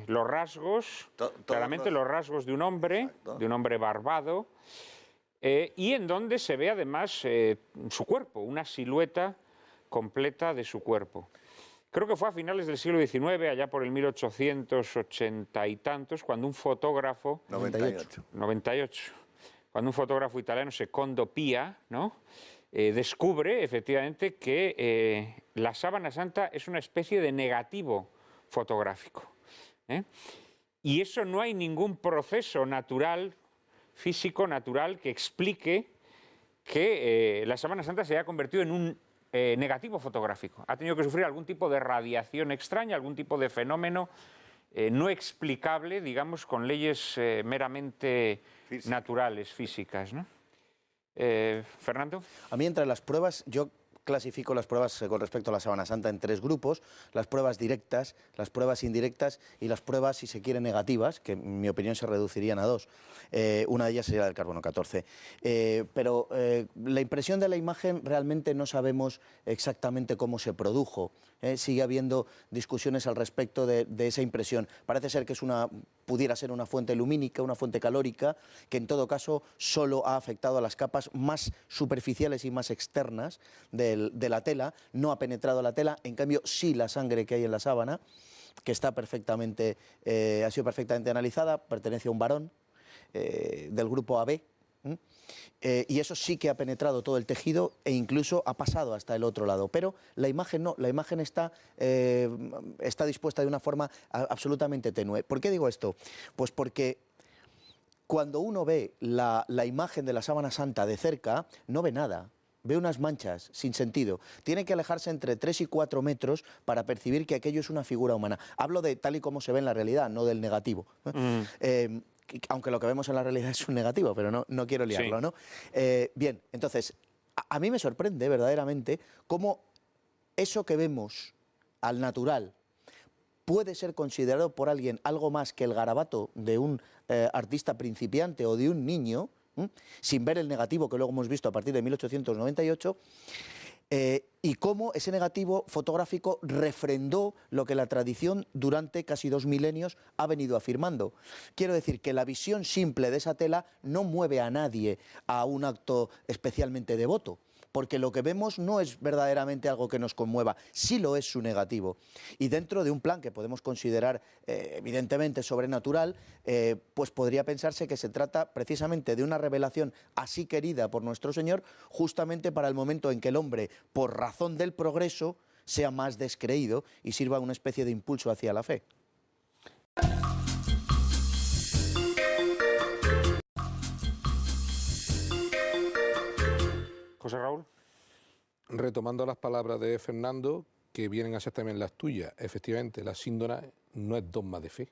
los rasgos, claramente los rasgos de un hombre barbado, y en donde se ve además su cuerpo, una silueta completa de su cuerpo. Creo que fue a finales del siglo XIX, allá por el 1880 y tantos, cuando un fotógrafo... 98. Cuando un fotógrafo italiano, Secondo Pia, ¿no?, descubre efectivamente que la sábana santa es una especie de negativo fotográfico. Y eso no hay ningún proceso natural, físico natural, que explique que la sábana santa se haya convertido en un negativo fotográfico. Ha tenido que sufrir algún tipo de radiación extraña, algún tipo de fenómeno no explicable, digamos, con leyes meramente naturales, físicas, ¿no? Fernando. A mí, entre las pruebas, yo clasifico las pruebas con respecto a la sábana santa en 3 grupos: las pruebas directas, las pruebas indirectas y las pruebas, si se quiere, negativas, que en mi opinión se reducirían a 2. Una de ellas sería la del carbono 14. Pero la impresión de la imagen realmente no sabemos exactamente cómo se produjo. Sigue habiendo discusiones al respecto de esa impresión. Parece ser que pudiera ser una fuente lumínica, una fuente calórica, que en todo caso solo ha afectado a las capas más superficiales y más externas de la tela, no ha penetrado la tela. En cambio, sí la sangre que hay en la sábana, que está ha sido perfectamente analizada, pertenece a un varón del grupo AB, y eso sí que ha penetrado todo el tejido e incluso ha pasado hasta el otro lado. Pero la imagen no, la imagen está dispuesta de una forma absolutamente tenue. ¿Por qué digo esto? Pues porque cuando uno ve la imagen de la sábana santa de cerca, no ve nada. Ve unas manchas sin sentido. Tiene que alejarse entre 3 y 4 metros para percibir que aquello es una figura humana. Hablo de tal y como se ve en la realidad, no del negativo. Aunque lo que vemos en la realidad es un negativo, pero no quiero liarlo, sí, ¿no? Bien, entonces, a mí me sorprende verdaderamente cómo eso que vemos al natural puede ser considerado por alguien algo más que el garabato de un artista principiante o de un niño, sin ver el negativo que luego hemos visto a partir de 1898, y cómo ese negativo fotográfico refrendó lo que la tradición durante casi 2 milenios ha venido afirmando. Quiero decir que la visión simple de esa tela no mueve a nadie a un acto especialmente devoto, porque lo que vemos no es verdaderamente algo que nos conmueva, sí lo es su negativo. Y dentro de un plan que podemos considerar evidentemente sobrenatural, pues podría pensarse que se trata precisamente de una revelación así querida por nuestro Señor, justamente para el momento en que el hombre, por razón del progreso, sea más descreído y sirva una especie de impulso hacia la fe. José Raúl. Retomando las palabras de Fernando, que vienen a ser también las tuyas, efectivamente, la síndrome no es dogma de fe.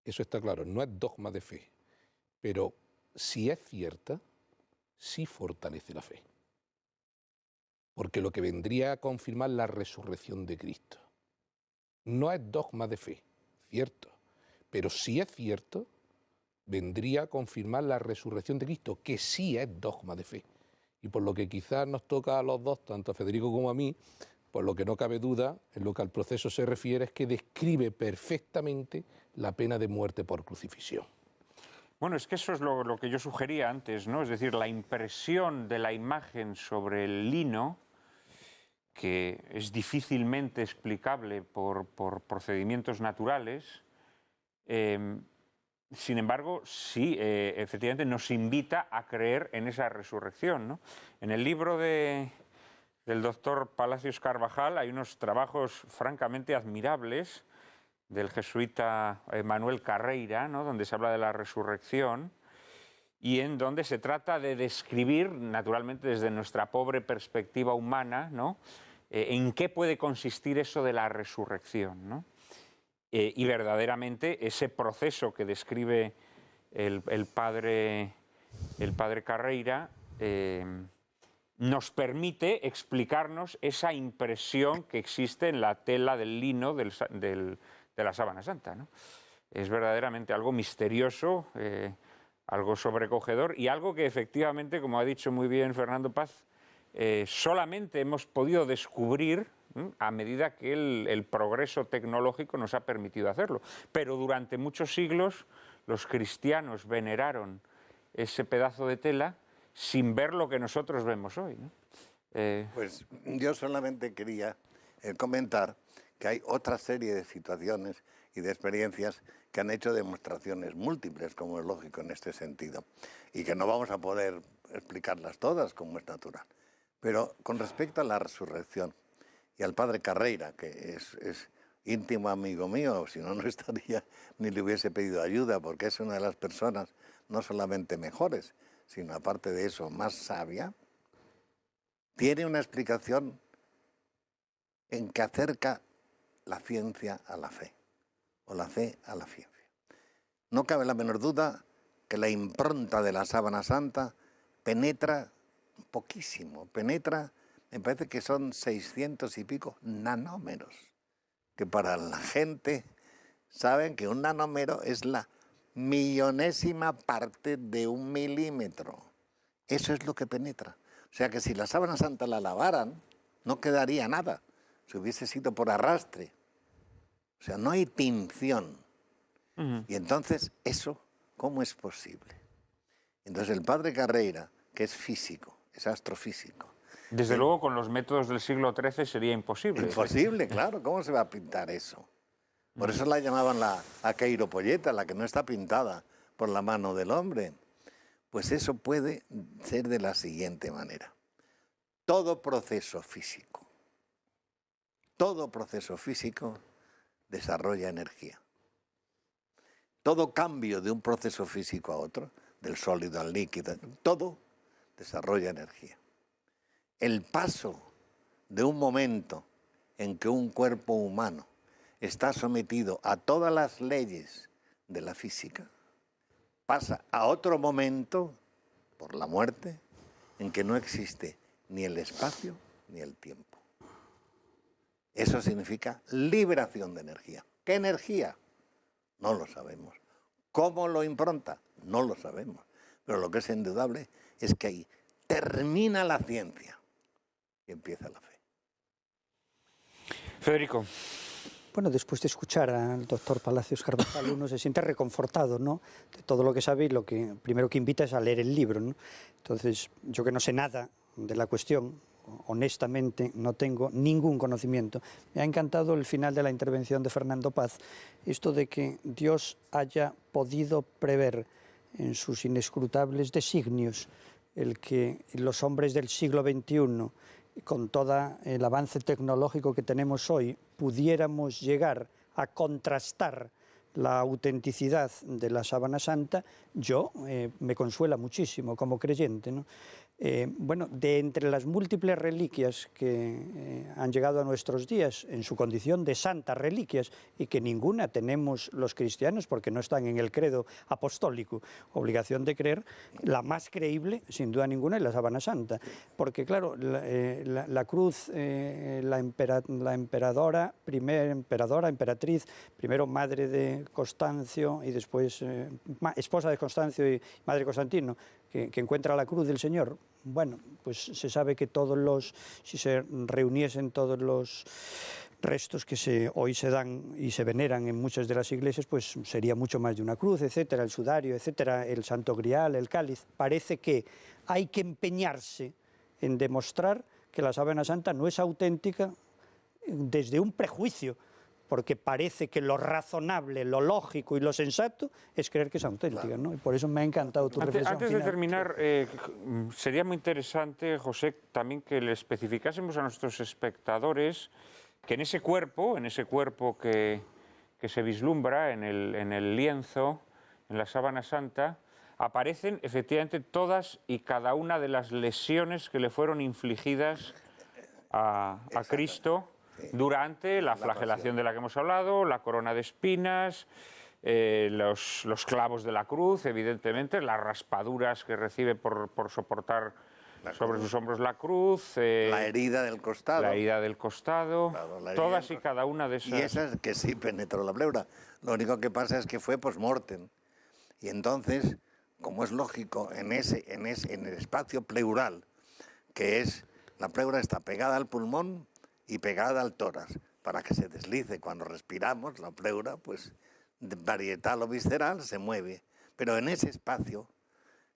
Eso está claro, no es dogma de fe. Pero si es cierta, sí fortalece la fe. Porque lo que vendría a confirmar la resurrección de Cristo no es dogma de fe, cierto. Pero si es cierto, vendría a confirmar la resurrección de Cristo, que sí es dogma de fe. Y por lo que quizás nos toca a los dos, tanto a Federico como a mí, por lo que no cabe duda, en lo que al proceso se refiere, es que describe perfectamente la pena de muerte por crucifixión. Bueno, es que eso es lo que yo sugería antes, ¿no? Es decir, la impresión de la imagen sobre el lino, que es difícilmente explicable por procedimientos naturales, sin embargo, sí, efectivamente nos invita a creer en esa resurrección, ¿no? En el libro del doctor Palacios Carvajal hay unos trabajos francamente admirables del jesuita Manuel Carreira, ¿no?, donde se habla de la resurrección y en donde se trata de describir, naturalmente desde nuestra pobre perspectiva humana, ¿no?, en qué puede consistir eso de la resurrección, ¿no? Y verdaderamente ese proceso que describe el padre Carreira nos permite explicarnos esa impresión que existe en la tela del lino de la sábana santa, ¿no? es verdaderamente algo misterioso, algo sobrecogedor y algo que efectivamente, como ha dicho muy bien Fernando Paz, solamente hemos podido descubrir a medida que el progreso tecnológico nos ha permitido hacerlo. Pero durante muchos siglos los cristianos veneraron ese pedazo de tela sin ver lo que nosotros vemos hoy, ¿no? Pues yo solamente quería comentar que hay otra serie de situaciones y de experiencias que han hecho demostraciones múltiples, como es lógico en este sentido, y que no vamos a poder explicarlas todas, como es natural. Pero con respecto a la resurrección y al padre Carreira, que es íntimo amigo mío, si no, no estaría ni le hubiese pedido ayuda, porque es una de las personas no solamente mejores, sino aparte de eso, más sabia, tiene una explicación en que acerca la ciencia a la fe, o la fe a la ciencia. No cabe la menor duda que la impronta de la sábana santa penetra poquísimo, penetra, me parece que son 600 y pico nanómeros, que para la gente saben que un nanómero es la millonésima parte de un milímetro. Eso es lo que penetra. O sea que si la sábana santa la lavaran, no quedaría nada, si hubiese sido por arrastre. O sea, no hay tinción. Y entonces, ¿eso cómo es posible? Entonces el padre Carreira, que es físico, es astrofísico. Desde luego con los métodos del siglo XIII sería imposible. Imposible, claro. ¿Cómo se va a pintar eso? Por eso la llamaban la aqueiropolleta, la que no está pintada por la mano del hombre. Pues eso puede ser de la siguiente manera. Todo proceso físico desarrolla energía. Todo cambio de un proceso físico a otro, del sólido al líquido, todo desarrolla energía. El paso de un momento en que un cuerpo humano está sometido a todas las leyes de la física, pasa a otro momento, por la muerte, en que no existe ni el espacio ni el tiempo. Eso significa liberación de energía. ¿Qué energía? No lo sabemos. ¿Cómo lo impronta? No lo sabemos. Pero lo que es indudable es que ahí termina la ciencia y empieza la fe. Federico. Bueno, después de escuchar al doctor Palacios Carvajal, uno se siente reconfortado, ¿no?, de todo lo que sabe, y lo que primero que invita es a leer el libro, ¿no? Entonces, yo que no sé nada de la cuestión, honestamente no tengo ningún conocimiento. Me ha encantado el final de la intervención de Fernando Paz, esto de que Dios haya podido prever en sus inescrutables designios el que los hombres del siglo XXI, con todo el avance tecnológico que tenemos hoy, pudiéramos llegar a contrastar la autenticidad de la sábana santa, me consuela muchísimo como creyente, ¿no? Bueno, de entre las múltiples reliquias que han llegado a nuestros días en su condición de santas reliquias, y que ninguna tenemos los cristianos porque no están en el credo apostólico, obligación de creer, la más creíble, sin duda ninguna, es la sábana santa, porque claro, la cruz, la emperatriz, primero madre de Constancio y después esposa de Constancio y madre de Constantino, que encuentra la cruz del Señor. Bueno, pues se sabe que si se reuniesen todos los restos que hoy se dan y se veneran en muchas de las iglesias, pues sería mucho más de una cruz, etcétera, el sudario, etcétera, el santo grial, el cáliz. Parece que hay que empeñarse en demostrar que la sábana santa no es auténtica desde un prejuicio, porque parece que lo razonable, lo lógico y lo sensato es creer que es auténtica, ¿no? Y por eso me ha encantado tu reflexión Antes final. de terminar, sería muy interesante, José, también que le especificásemos a nuestros espectadores que en ese cuerpo que se vislumbra en el lienzo, en la sábana santa, aparecen efectivamente todas y cada una de las lesiones que le fueron infligidas a Cristo durante la flagelación de la que hemos hablado, la corona de espinas, los clavos de la cruz, evidentemente, las raspaduras que recibe por soportar sobre sus hombros la cruz, la herida del costado. La herida del costado, Claro, la herida todas del y cada una de esas. Y esas que sí penetró la pleura. Lo único que pasa es que fue post-mortem. Y entonces, como es lógico, en el espacio pleural, que es, la pleura está pegada al pulmón y pegada al tórax, para que se deslice cuando respiramos, la pleura, pues, varietal o visceral, se mueve. Pero en ese espacio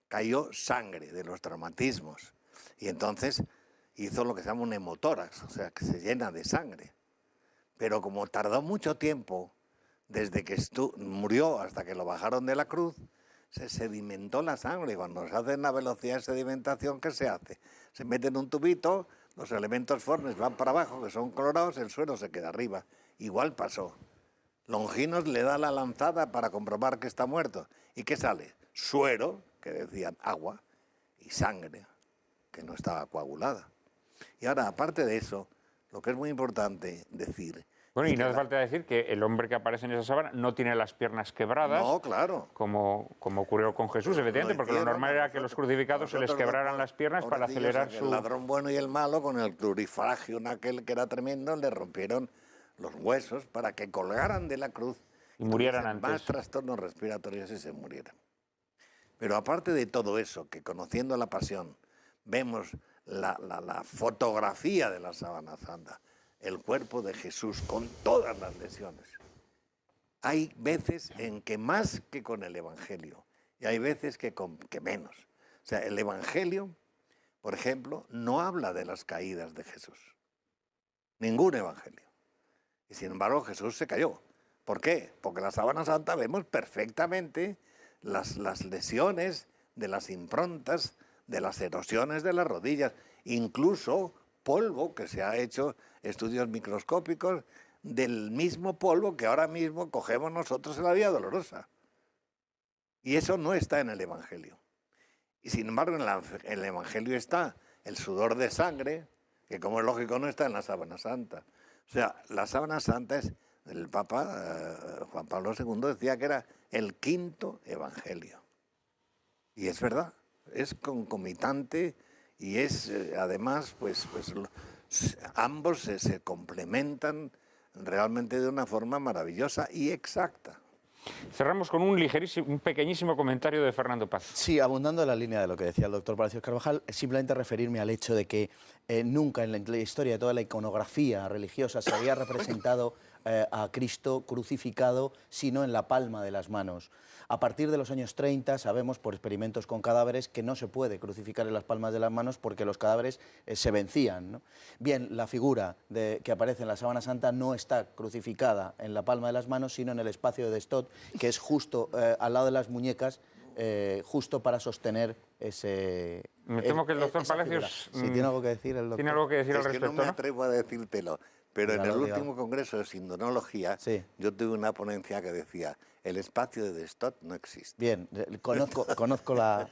cayó sangre de los traumatismos. Y entonces hizo lo que se llama un hemotórax, o sea, que se llena de sangre. Pero como tardó mucho tiempo, desde que murió hasta que lo bajaron de la cruz, se sedimentó la sangre. Cuando se hace en la velocidad de sedimentación, ¿qué se hace? Se mete en un tubito, los elementos formes van para abajo, que son colorados, el suelo se queda arriba. Igual pasó. Longinos le da la lanzada para comprobar que está muerto. ¿Y qué sale? Suero, que decían agua, y sangre, que no estaba coagulada. Y ahora, aparte de eso, lo que es muy importante decir... Bueno, y no hace falta decir que el hombre que aparece en esa sábana no tiene las piernas quebradas. No, claro. Como ocurrió con Jesús, efectivamente, porque lo normal era que los crucificados se les quebraran las piernas para acelerar su... El ladrón bueno y el malo, con el plurifragio aquel que era tremendo, le rompieron los huesos para que colgaran de la cruz y murieran antes. Más trastornos respiratorios y se murieran. Pero aparte de todo eso, que conociendo la pasión, vemos la fotografía de la sábana santa, el cuerpo de Jesús con todas las lesiones. Hay veces en que más que con el Evangelio, y hay veces que menos. O sea, el Evangelio, por ejemplo, no habla de las caídas de Jesús. Ningún Evangelio. Y sin embargo Jesús se cayó. ¿Por qué? Porque en la sábana santa vemos perfectamente las lesiones de las improntas, de las erosiones de las rodillas, incluso polvo, que se ha hecho estudios microscópicos del mismo polvo que ahora mismo cogemos nosotros en la Vía Dolorosa. Y eso no está en el Evangelio. Y sin embargo en el Evangelio está el sudor de sangre, que como es lógico no está en la sábana santa. O sea, la sábana santa es, el Papa Juan Pablo II decía que era el quinto Evangelio. Y es verdad, es concomitante y es además, pues ambos se complementan realmente de una forma maravillosa y exacta. Cerramos con un pequeñísimo comentario de Fernando Paz. Sí, abundando en la línea de lo que decía el doctor Palacios Carvajal, simplemente referirme al hecho de que nunca en la historia de toda la iconografía religiosa se había representado a Cristo crucificado, sino en la palma de las manos. A partir de los años 30 sabemos por experimentos con cadáveres que no se puede crucificar en las palmas de las manos porque los cadáveres se vencían, ¿no? Bien, la figura que aparece en la sábana santa no está crucificada en la palma de las manos, sino en el espacio de Destot, que es justo al lado de las muñecas, justo para sostener ese... Me temo que el doctor Palacios... Si tiene algo que decir el doctor. ¿Tiene algo que decir al respecto? Es que no me atrevo a decírtelo, pero en el último congreso de sindonología yo tuve una ponencia que decía el espacio de Destot no existe. Bien, conozco la...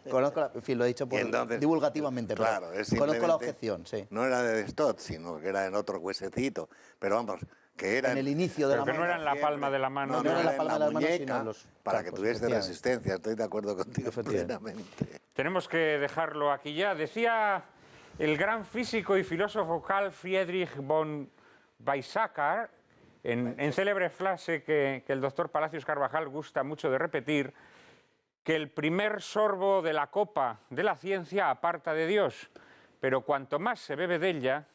En fin, lo he dicho divulgativamente, claro, pero conozco la objeción, sí. No era de Destot, sino que era en otro huesecito, pero vamos... que era en el inicio de la mano. No era en la palma de la mano. No era en la palma de la muñeca, sino los... para que tuviese resistencia. Estoy de acuerdo contigo plenamente. Tenemos que dejarlo aquí ya. Decía el gran físico y filósofo Carl Friedrich von Weizsäcker, en célebre frase que el doctor Palacios Carvajal gusta mucho de repetir, que el primer sorbo de la copa de la ciencia aparta de Dios, pero cuanto más se bebe de ella,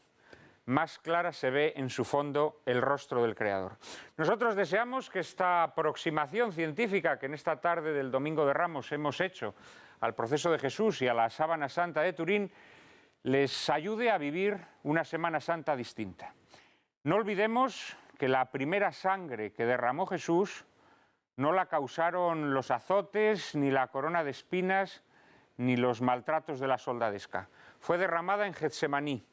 más clara se ve en su fondo el rostro del Creador. Nosotros deseamos que esta aproximación científica que en esta tarde del Domingo de Ramos hemos hecho al proceso de Jesús y a la sábana santa de Turín les ayude a vivir una Semana Santa distinta. No olvidemos que la primera sangre que derramó Jesús no la causaron los azotes, ni la corona de espinas, ni los maltratos de la soldadesca. Fue derramada en Getsemaní.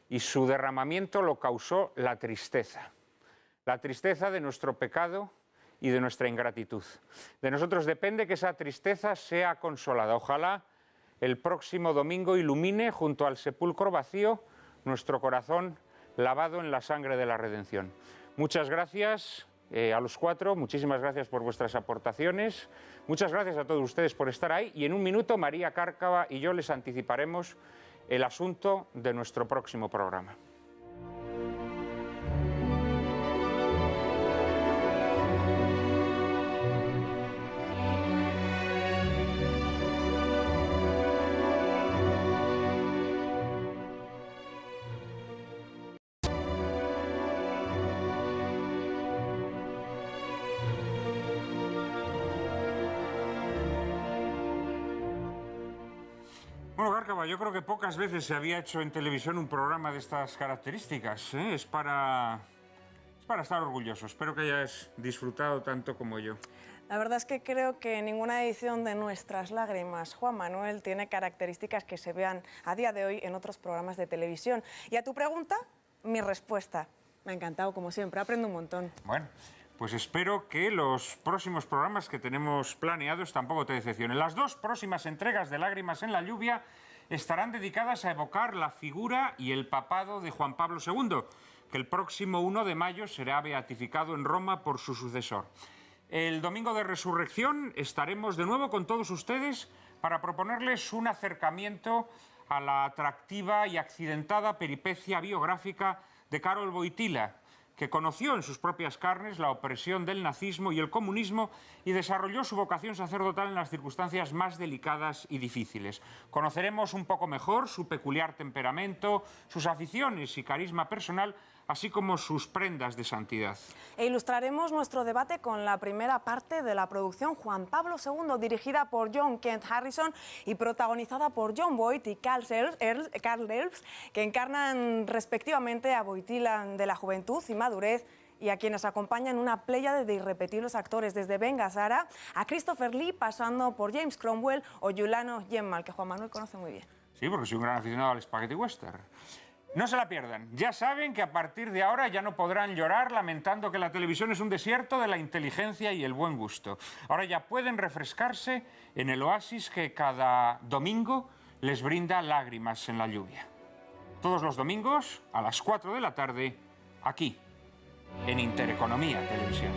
Y su derramamiento lo causó la tristeza de nuestro pecado y de nuestra ingratitud. De nosotros depende que esa tristeza sea consolada. Ojalá el próximo domingo ilumine junto al sepulcro vacío nuestro corazón lavado en la sangre de la redención. Muchas gracias a los cuatro, muchísimas gracias por vuestras aportaciones, muchas gracias a todos ustedes por estar ahí y en un minuto María Cárcava y yo les anticiparemos el asunto de nuestro próximo programa. Bueno, Gárcava, yo creo que pocas veces se había hecho en televisión un programa de estas características, ¿eh? Es para estar orgulloso. Espero que hayas disfrutado tanto como yo. La verdad es que creo que ninguna edición de Nuestras Lágrimas, Juan Manuel, tiene características que se vean a día de hoy en otros programas de televisión. Y a tu pregunta, mi respuesta. Me ha encantado, como siempre, aprendo un montón. Bueno, pues espero que los próximos programas que tenemos planeados tampoco te decepcionen. Las dos próximas entregas de Lágrimas en la lluvia estarán dedicadas a evocar la figura y el papado de Juan Pablo II, que el próximo 1 de mayo será beatificado en Roma por su sucesor. El domingo de Resurrección estaremos de nuevo con todos ustedes para proponerles un acercamiento a la atractiva y accidentada peripecia biográfica de Karol Wojtyła, que conoció en sus propias carnes la opresión del nazismo y el comunismo y desarrolló su vocación sacerdotal en las circunstancias más delicadas y difíciles. Conoceremos un poco mejor su peculiar temperamento, sus aficiones y carisma personal, así como sus prendas de santidad. E ilustraremos nuestro debate con la primera parte de la producción Juan Pablo II, dirigida por John Kent Harrison y protagonizada por Jon Voight y Carl Elves, que encarnan respectivamente a Wojtyła de la juventud y madurez, y a quienes acompañan una pléyade de irrepetibles actores, desde Ben Gazzara a Christopher Lee, pasando por James Cromwell o Giuliano Gemmal, que Juan Manuel conoce muy bien. Sí, porque soy un gran aficionado al spaghetti western. No se la pierdan. Ya saben que a partir de ahora ya no podrán llorar lamentando que la televisión es un desierto de la inteligencia y el buen gusto. Ahora ya pueden refrescarse en el oasis que cada domingo les brinda Lágrimas en la lluvia. Todos los domingos a las 4 de la tarde, aquí, en Intereconomía Televisión.